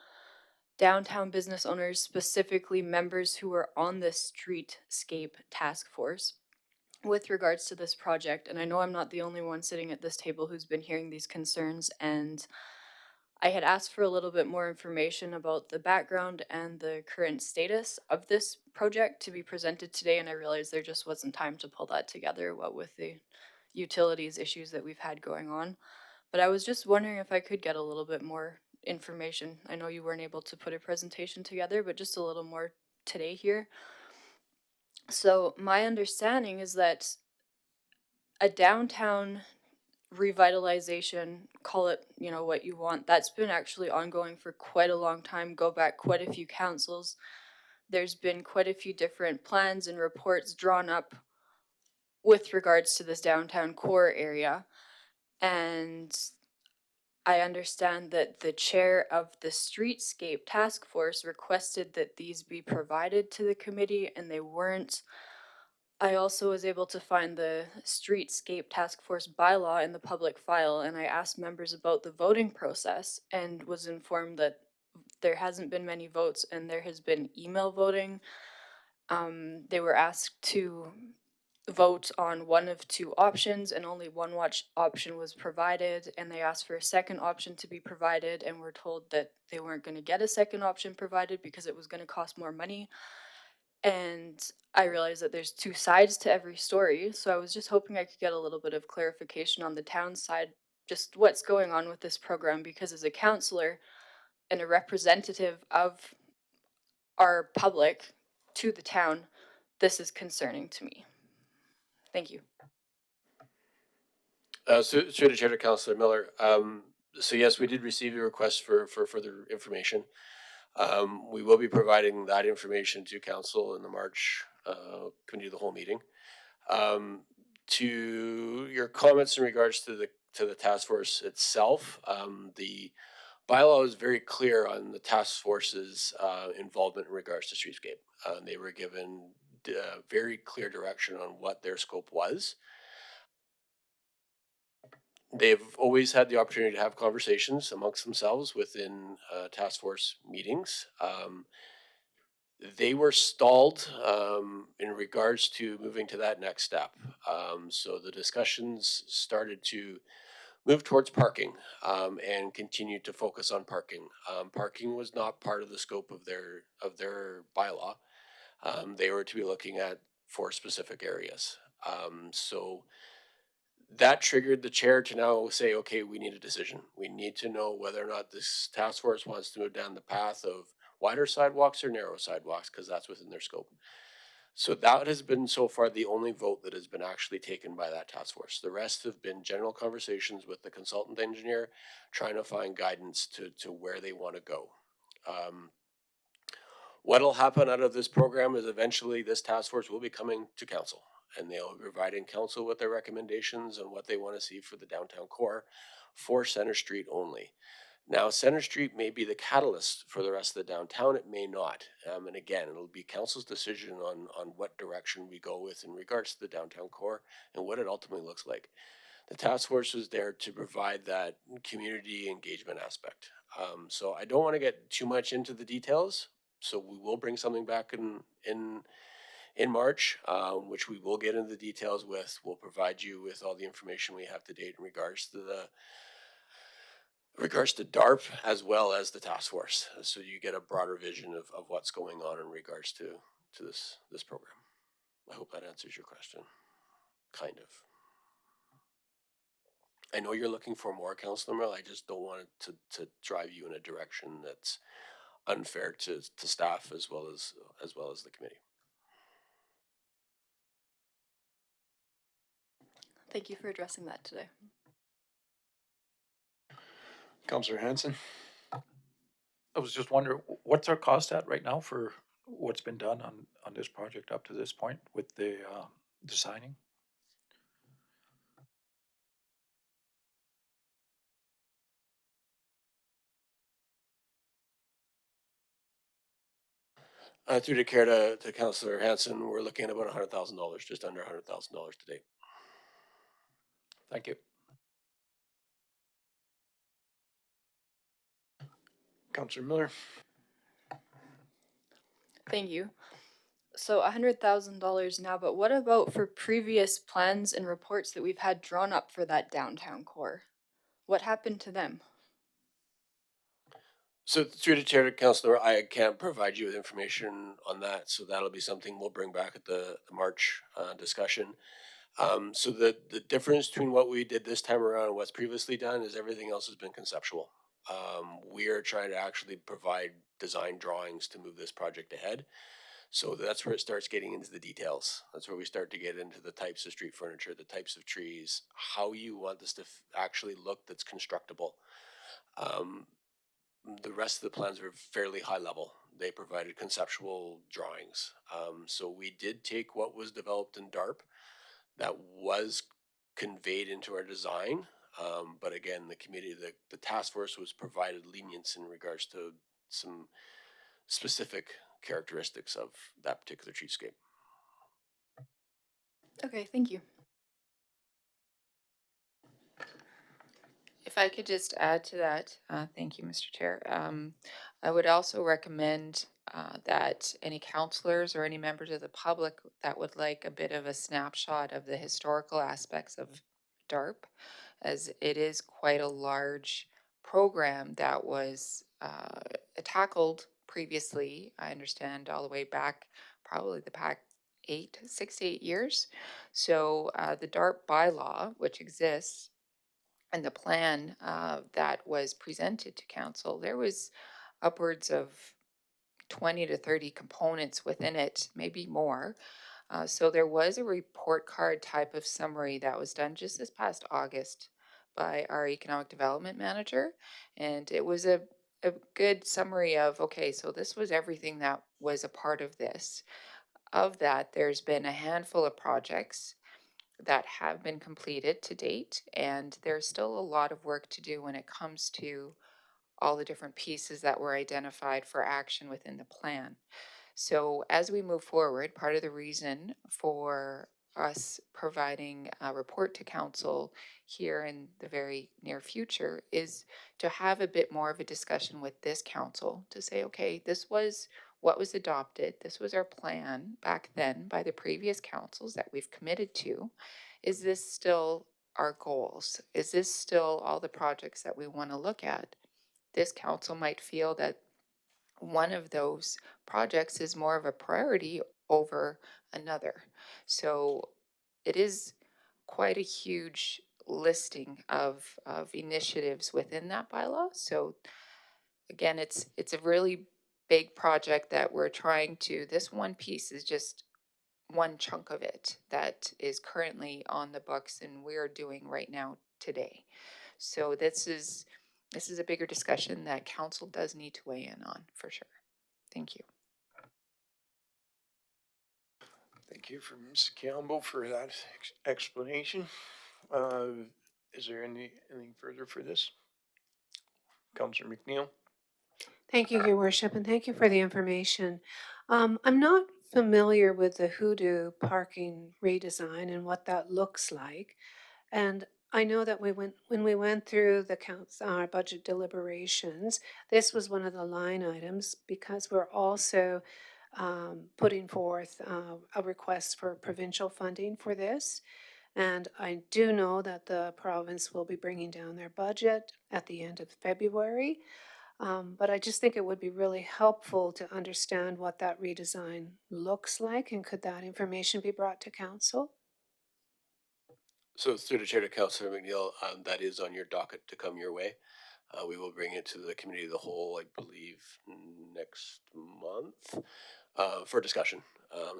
D: downtown business owners, specifically members who are on the streetscape task force with regards to this project. And I know I'm not the only one sitting at this table who's been hearing these concerns, and I had asked for a little bit more information about the background and the current status of this project to be presented today, and I realized there just wasn't time to pull that together, what with the utilities issues that we've had going on. But I was just wondering if I could get a little bit more information. I know you weren't able to put a presentation together, but just a little more today here. So my understanding is that a downtown revitalization, call it, you know, what you want, that's been actually ongoing for quite a long time, go back quite a few councils. There's been quite a few different plans and reports drawn up with regards to this downtown core area. And I understand that the chair of the streetscape task force requested that these be provided to the committee and they weren't. I also was able to find the streetscape task force bylaw in the public file, and I asked members about the voting process and was informed that there hasn't been many votes and there has been email voting. They were asked to vote on one of two options and only one option was provided, and they asked for a second option to be provided and were told that they weren't going to get a second option provided because it was going to cost more money. And I realized that there's two sides to every story, so I was just hoping I could get a little bit of clarification on the town side, just what's going on with this program, because as a counselor and a representative of our public to the town, this is concerning to me. Thank you.
L: Through the chair to Councillor Miller. So yes, we did receive a request for further information. We will be providing that information to council in the March committee of the whole meeting. To your comments in regards to the task force itself, the bylaw is very clear on the task force's involvement in regards to streetscape. They were given very clear direction on what their scope was. They've always had the opportunity to have conversations amongst themselves within task force meetings. They were stalled in regards to moving to that next step. So the discussions started to move towards parking and continued to focus on parking. Parking was not part of the scope of their bylaw. They were to be looking at 4 specific areas. So that triggered the chair to now say, okay, we need a decision. We need to know whether or not this task force wants to move down the path of wider sidewalks or narrow sidewalks, because that's within their scope. So that has been so far the only vote that has been actually taken by that task force. The rest have been general conversations with the consultant engineer, trying to find guidance to where they want to go. What'll happen out of this program is eventually this task force will be coming to council, and they'll be providing council with their recommendations and what they want to see for the downtown core for Center Street only. Now, Center Street may be the catalyst for the rest of the downtown. It may not. And again, it'll be council's decision on what direction we go with in regards to the downtown core and what it ultimately looks like. The task force is there to provide that community engagement aspect. So I don't want to get too much into the details. So we will bring something back in March, which we will get into the details with. We'll provide you with all the information we have to date in regards to DARP as well as the task force, so you get a broader vision of what's going on in regards to this program. I hope that answers your question. Kind of. I know you're looking for more, Councilor Merle. I just don't want it to drive you in a direction that's unfair to staff as well as the committee.
D: Thank you for addressing that today.
A: Councillor Hanson.
G: I was just wondering, what's our cost at right now for what's been done on this project up to this point with the signing?
L: Through the care to Councillor Hanson, we're looking at about $100,000, just under $100,000 today.
G: Thank you.
A: Councillor Miller.
D: Thank you. So $100,000 now, but what about for previous plans and reports that we've had drawn up for that downtown core? What happened to them?
L: So through the chair to Councillor, I can't provide you with information on that. So that'll be something we'll bring back at the March discussion. So the difference between what we did this time around and what's previously done is everything else has been conceptual. We are trying to actually provide design drawings to move this project ahead. So that's where it starts getting into the details. That's where we start to get into the types of street furniture, the types of trees, how you want this to actually look that's constructible. The rest of the plans are fairly high level. They provided conceptual drawings. So we did take what was developed in DARP that was conveyed into our design. But again, the committee, the task force was provided lenience in regards to some specific characteristics of that particular treescape.
D: Okay, thank you.
H: If I could just add to that, thank you, Mr. Chair. I would also recommend that any counselors or any members of the public that would like a bit of a snapshot of the historical aspects of DARP, as it is quite a large program that was tackled previously, I understand, all the way back, probably the back 6 to 8 years. So the DARP bylaw, which exists, and the plan that was presented to council, there was upwards of 20 to 30 components within it, maybe more. So there was a report card type of summary that was done just this past August by our economic development manager. And it was a good summary of, okay, so this was everything that was a part of this. Of that, there's been a handful of projects that have been completed to date, and there's still a lot of work to do when it comes to all the different pieces that were identified for action within the plan. So as we move forward, part of the reason for us providing a report to council here in the very near future is to have a bit more of a discussion with this council to say, okay, this was what was adopted. This was our plan back then by the previous councils that we've committed to. Is this still our goals? Is this still all the projects that we want to look at? This council might feel that one of those projects is more of a priority over another. So it is quite a huge listing of initiatives within that bylaw. So again, it's a really big project that we're trying to, this one piece is just one chunk of it that is currently on the books and we're doing right now today. So this is a bigger discussion that council does need to weigh in on for sure. Thank you.
A: Thank you for Ms. Campbell for that explanation. Is there anything further for this? Councillor McNeil?
B: Thank you, Your Worship, and thank you for the information. I'm not familiar with the Hoodoo parking redesign and what that looks like. And I know that when we went through the our budget deliberations, this was one of the line items because we're also putting forth a request for provincial funding for this. And I do know that the province will be bringing down their budget at the end of February. But I just think it would be really helpful to understand what that redesign looks like, and could that information be brought to council?
L: So through the chair to Councillor McNeil, that is on your docket to come your way. We will bring it to the committee of the whole, I believe, next month for discussion.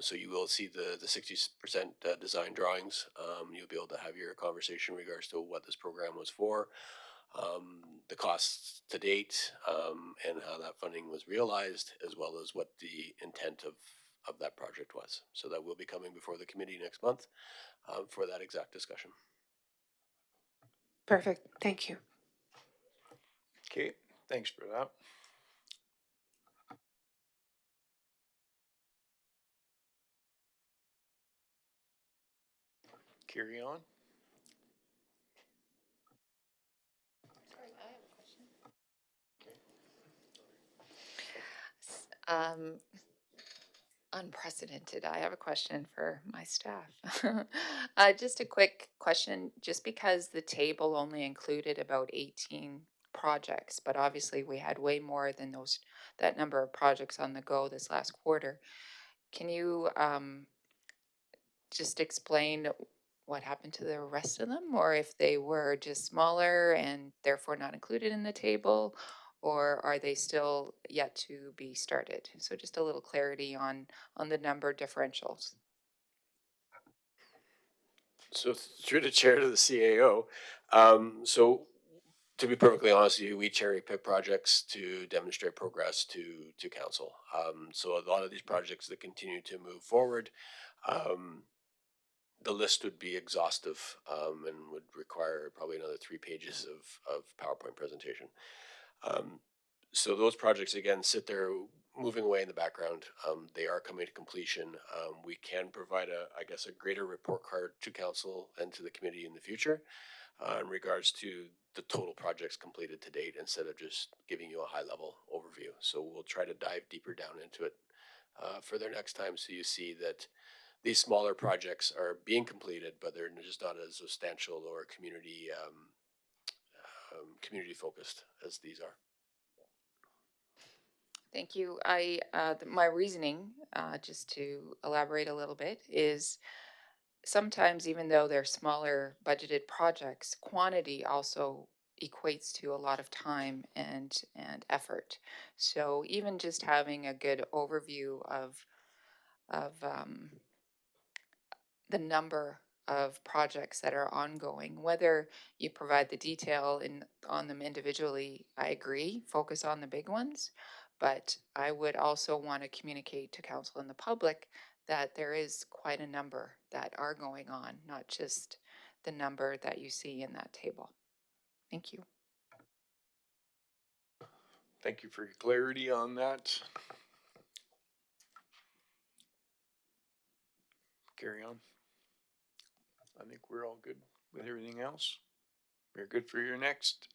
L: So you will see the 60% design drawings. You'll be able to have your conversation in regards to what this program was for, the costs to date, and how that funding was realized, as well as what the intent of that project was. So that will be coming before the committee next month for that exact discussion.
B: Perfect. Thank you.
A: Okay, thanks for that. Carry on.
H: Sorry, I have a question. Unprecedented. I have a question for my staff. Just a quick question, just because the table only included about 18 projects, but obviously we had way more than that number of projects on the go this last quarter. Can you just explain what happened to the rest of them, or if they were just smaller and therefore not included in the table, or are they still yet to be started? So just a little clarity on the number differentials.
L: So through the chair to the CAO, so to be perfectly honest with you, we cherry pick projects to demonstrate progress to council. So a lot of these projects that continue to move forward, the list would be exhaustive and would require probably another 3 pages of PowerPoint presentation. So those projects again sit there moving away in the background. They are coming to completion. We can provide I guess a greater report card to council and to the committee in the future in regards to the total projects completed to date instead of just giving you a high level overview. So we'll try to dive deeper down into it for their next time, so you see that these smaller projects are being completed, but they're just not as substantial or community community focused as these are.
H: Thank you. My reasoning, just to elaborate a little bit, is sometimes even though they're smaller budgeted projects, quantity also equates to a lot of time and effort. So even just having a good overview of the number of projects that are ongoing, whether you provide the detail on them individually, I agree, focus on the big ones. But I would also want to communicate to council and the public that there is quite a number that are going on, not just the number that you see in that table. Thank you.
A: Thank you for your clarity on that. Carry on. I think we're all good with everything else. We're good for your next.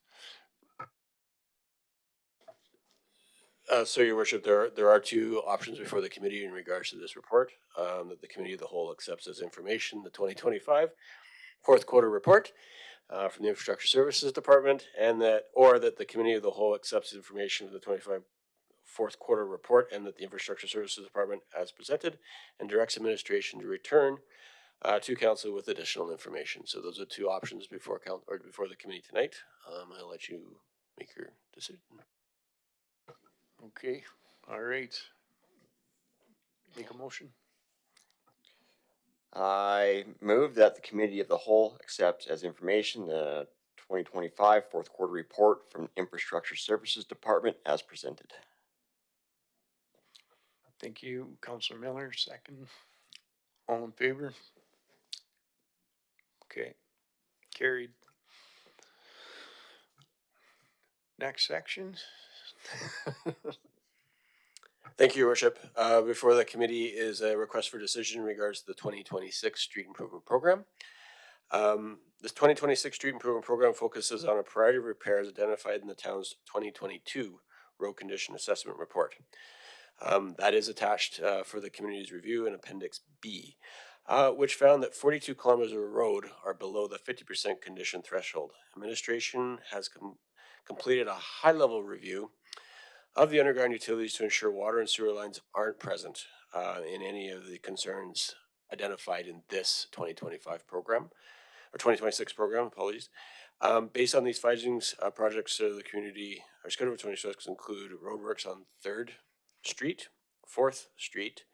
L: So, Your Worship, there are 2 options before the committee in regards to this report that the committee of the whole accepts as information: the 2025 fourth quarter report from the Infrastructure Services Department, and that the committee of the whole accepts information of the 25 fourth quarter report, and that the Infrastructure Services Department as presented, and directs administration to return to council with additional information. So those are 2 options before before the committee tonight. I'll let you make your decision.
A: Okay, all right. Make a motion.
I: I move that the committee of the whole accepts as information the 2025 fourth quarter report from Infrastructure Services Department as presented.
A: Thank you, Councilor Miller. Second. All in favor? Okay, carried. Next section.
L: Thank you, Your Worship. Before the committee is a request for decision in regards to the 2026 Street Improvement Program. This 2026 Street Improvement Program focuses on a priority of repairs identified in the town's 2022 Road Condition Assessment Report. That is attached for the community's review in Appendix B, which found that 42 kilometers of road are below the 50% condition threshold. Administration has completed a high-level review of the underground utilities to ensure water and sewer lines aren't present in any of the concerns identified in this 2025 program, or 2026 program, apologies. Based on these findings, projects of the community are scheduled for 2026 include roadworks on 3rd Street, 4th Street,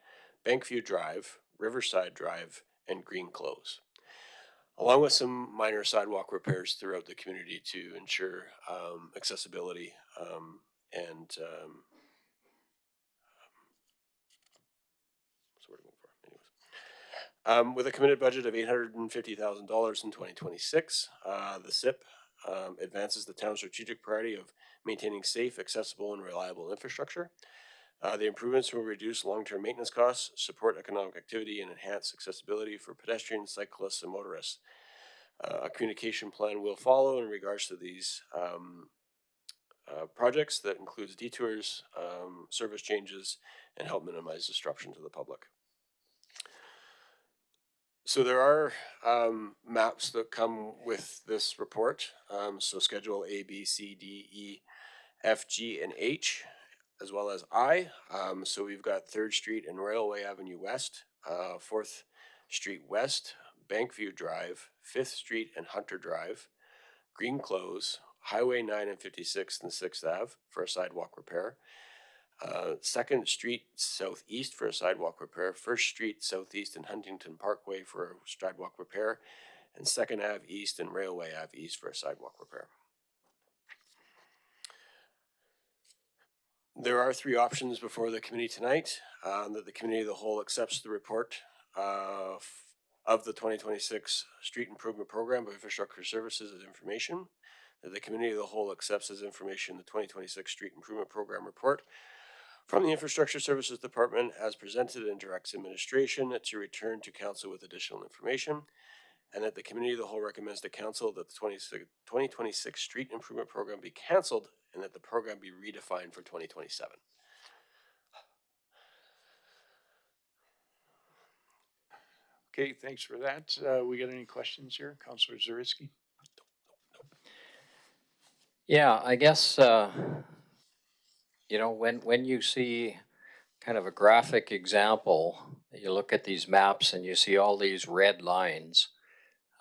L: Bankview Drive, Riverside Drive, and Green Close, along with some minor sidewalk repairs throughout the community to ensure accessibility and with a committed budget of $850,000 in 2026, the SIP advances the town's strategic priority of maintaining safe, accessible, and reliable infrastructure. The improvements will reduce long-term maintenance costs, support economic activity, and enhance accessibility for pedestrians, cyclists, and motorists. A communication plan will follow in regards to these projects that includes detours, service changes, and help minimize disruption to the public. So there are maps that come with this report. So schedule A, B, C, D, E, F, G, and H, as well as I. So we've got 3rd Street and Railway Avenue West, 4th Street West, Bankview Drive, 5th Street and Hunter Drive, Green Close, Highway 9 and 56th and 6th Ave for a sidewalk repair, 2nd Street Southeast for a sidewalk repair, 1st Street Southeast and Huntington Parkway for a sidewalk repair, and 2nd Ave East and Railway Ave East for a sidewalk repair. There are 3 options before the committee tonight. That the committee of the whole accepts the report of the 2026 Street Improvement Program of Infrastructure Services as information. That the committee of the whole accepts as information the 2026 Street Improvement Program report from the Infrastructure Services Department as presented and directs administration to return to council with additional information. And that the committee of the whole recommends to council that the 2026 Street Improvement Program be canceled and that the program be redefined for 2027.
A: Okay, thanks for that. We got any questions here? Councilor Zaritsky?
E: Yeah, I guess, you know, when you see kind of a graphic example, you look at these maps and you see all these red lines,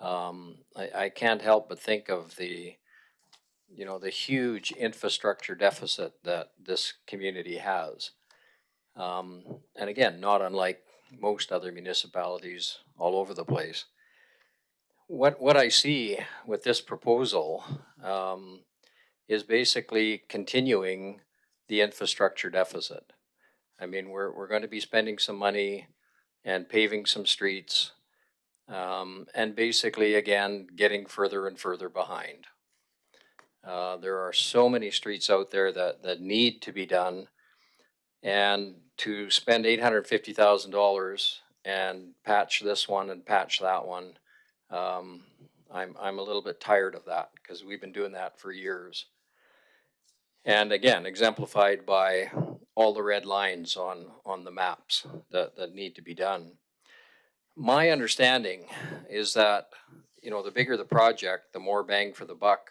E: I can't help but think of the, you know, the huge infrastructure deficit that this community has. And again, not unlike most other municipalities all over the place. What I see with this proposal is basically continuing the infrastructure deficit. I mean, we're going to be spending some money and paving some streets, and basically, again, getting further and further behind. There are so many streets out there that need to be done, and to spend $850,000 and patch this one and patch that one, I'm a little bit tired of that because we've been doing that for years. And again, exemplified by all the red lines on the maps that need to be done. My understanding is that, you know, the bigger the project, the more bang for the buck,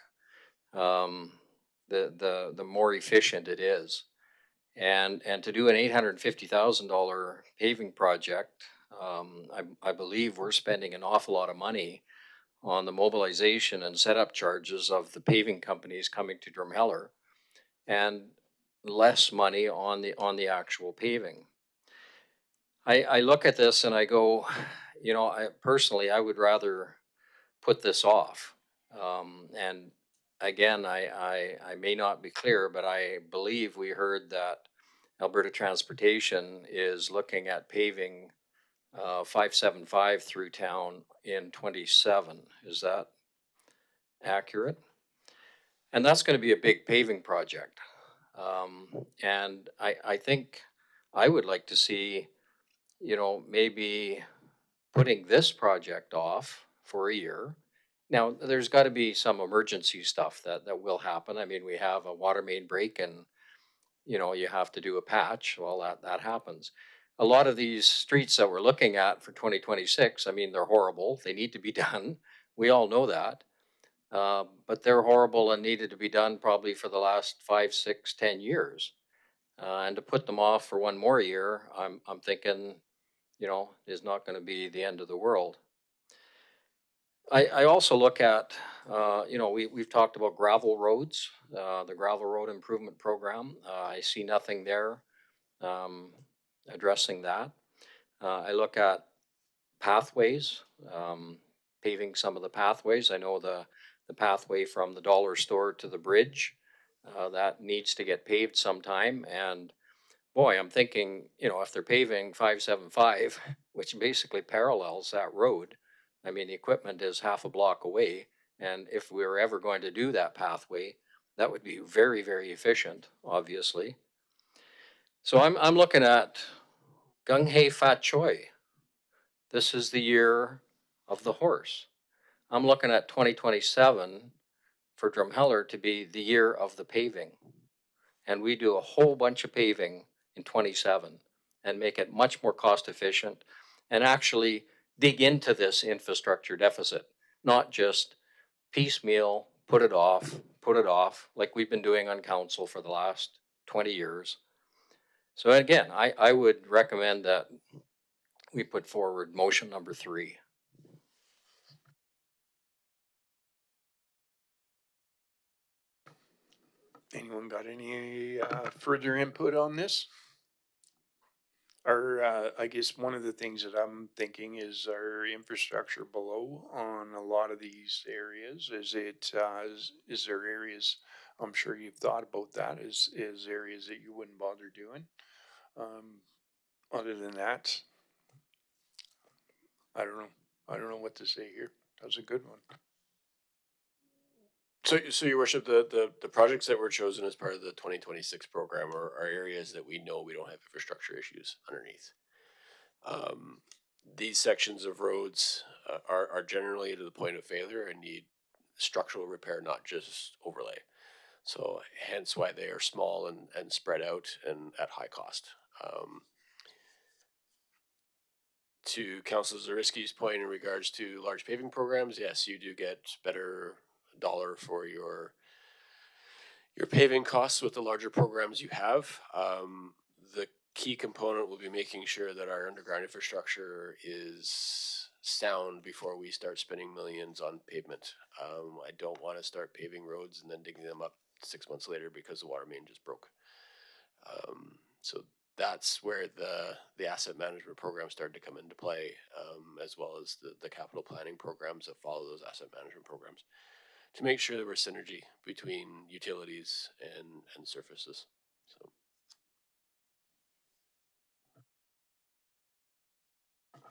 E: the more efficient it is. And to do an $850,000 paving project, I believe we're spending an awful lot of money on the mobilization and setup charges of the paving companies coming to Drumheller, and less money on the actual paving. I look at this and I go, you know, personally, I would rather put this off. And again, I may not be clear, but I believe we heard that Alberta Transportation is looking at paving 575 through town in 27. Is that accurate? And that's going to be a big paving project. And I think I would like to see, you know, maybe putting this project off for a year. Now, there's got to be some emergency stuff that will happen. I mean, we have a water main break and, you know, you have to do a patch. Well, that happens. A lot of these streets that we're looking at for 2026, I mean, they're horrible. They need to be done. We all know that. But they're horrible and needed to be done probably for the last 5, 6, 10 years. And to put them off for one more year, I'm thinking, you know, is not going to be the end of the world. I also look at, you know, we've talked about gravel roads, the gravel road improvement program. I see nothing there addressing that. I look at pathways, paving some of the pathways. I know the pathway from the dollar store to the bridge, that needs to get paved sometime. And boy, I'm thinking, you know, if they're paving 575, which basically parallels that road, I mean, the equipment is half a block away. And if we were ever going to do that pathway, that would be very, very efficient, obviously. So I'm looking at Gung Hei Fat Choi. This is the year of the horse. I'm looking at 2027 for Drumheller to be the year of the paving. And we do a whole bunch of paving in 27 and make it much more cost efficient and actually dig into this infrastructure deficit, not just piecemeal, put it off, like we've been doing on council for the last 20 years. So again, I would recommend that we put forward motion number 3.
A: Anyone got any further input on this? Or I guess one of the things that I'm thinking is our infrastructure below on a lot of these areas. Is there areas, I'm sure you've thought about that, is areas that you wouldn't bother doing? Other than that, I don't know. I don't know what to say here. That was a good one.
L: So your worship, the projects that were chosen as part of the 2026 program are areas that we know we don't have infrastructure issues underneath. These sections of roads are generally to the point of failure and need structural repair, not just overlay. So hence why they are small and spread out and at high cost. To Councilor Zariski's point in regards to large paving programs, yes, you do get better dollar for your paving costs with the larger programs you have. The key component will be making sure that our underground infrastructure is sound before we start spending millions on pavement. I don't want to start paving roads and then digging them up 6 months later because the water main just broke. So that's where the asset management program started to come into play, as well as the capital planning programs that follow those asset management programs, to make sure there was synergy between utilities and surfaces. So.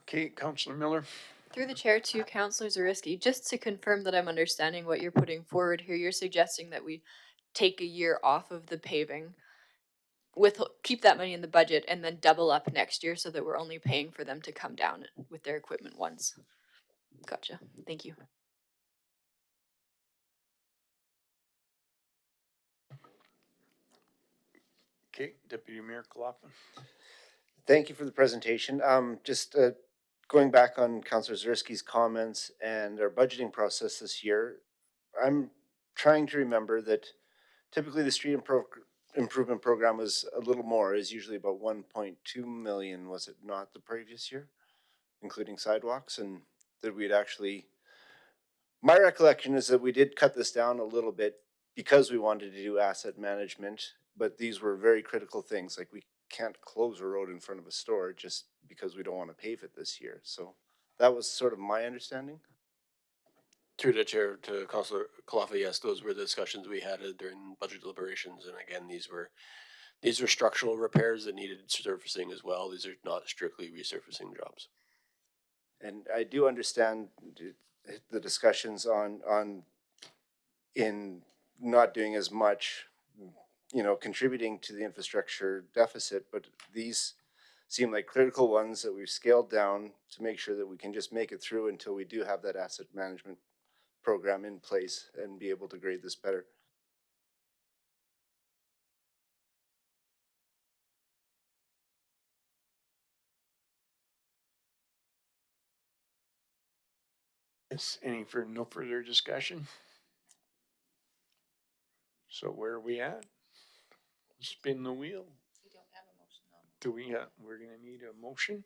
A: Okay, Councillor Miller.
D: Through the chair to Councillor Zariski, just to confirm that I'm understanding what you're putting forward here, you're suggesting that we take a year off of the paving, keep that money in the budget, and then double up next year so that we're only paying for them to come down with their equipment once. Gotcha. Thank you.
A: Okay, Deputy Mayor Claflin.
C: Thank you for the presentation. Just going back on Councillor Zariski's comments and our budgeting process this year, I'm trying to remember that typically the street improvement program was a little more, is usually about 1.2 million, was it not the previous year, including sidewalks, and that we'd actually, my recollection is that we did cut this down a little bit because we wanted to do asset management, but these were very critical things. Like we can't close a road in front of a store just because we don't want to pave it this year. So that was sort of my understanding.
L: Through the chair to Councillor Kalafa, yes, those were the discussions we had during budget deliberations, and again, these were structural repairs that needed surfacing as well. These are not strictly resurfacing jobs.
C: And I do understand the discussions on in not doing as much, you know, contributing to the infrastructure deficit, but these seem like critical ones that we've scaled down to make sure that we can just make it through until we do have that asset management program in place and be able to grade this better.
A: Is no further discussion? So where are we at? Spin the wheel.
H: We don't have a motion on.
A: Do we? We're gonna need a motion.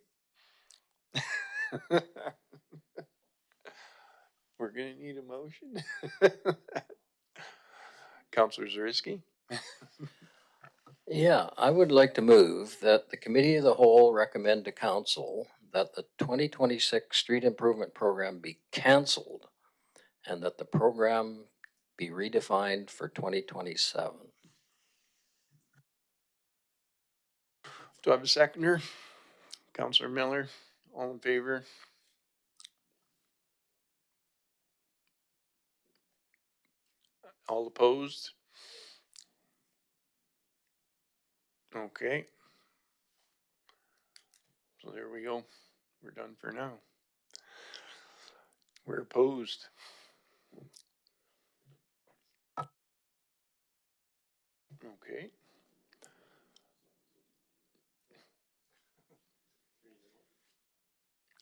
A: We're gonna need a motion. Councillor Zariski.
E: Yeah, I would like to move that the Committee of the Whole recommend to Council that the 2026 Street Improvement Program be canceled and that the program be redefined for 2027.
A: Do I have a seconder? Councillor Miller, all in favor? All opposed? Okay. So there we go. We're done for now. We're opposed. Okay.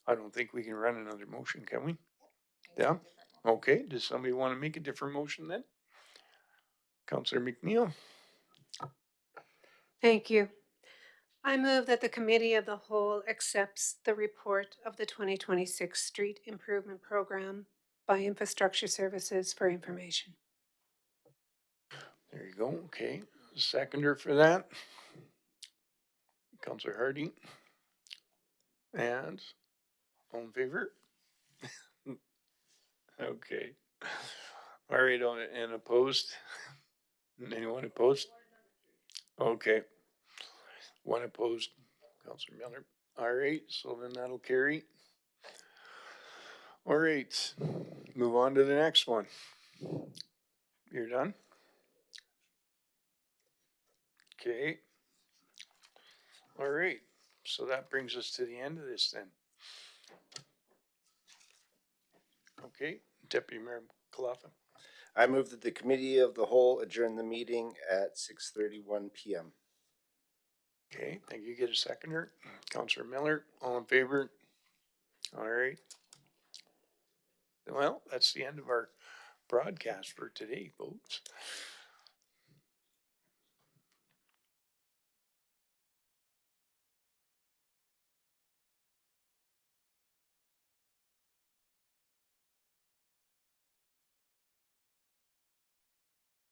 A: I don't think we can run another motion, can we? Yeah? Okay, does somebody want to make a different motion then? Councillor McNeil?
B: Thank you. I move that the Committee of the Whole accepts the report of the 2026 Street Improvement Program by Infrastructure Services for information.
A: There you go, okay. Seconder for that. Counselor Hardy. And all in favor? Okay. All right, and opposed? Anyone opposed? Okay. One opposed, Counselor Miller. All right, so then that'll carry. All right, move on to the next one. You're done? Okay. All right, so that brings us to the end of this then. Okay, Deputy Mayor Cloughan.
C: I move that the committee of the whole adjourn the meeting at 6:31 PM.
A: Okay, thank you. Get a seconder. Counselor Miller, all in favor? All right. Well, that's the end of our broadcast for today, folks.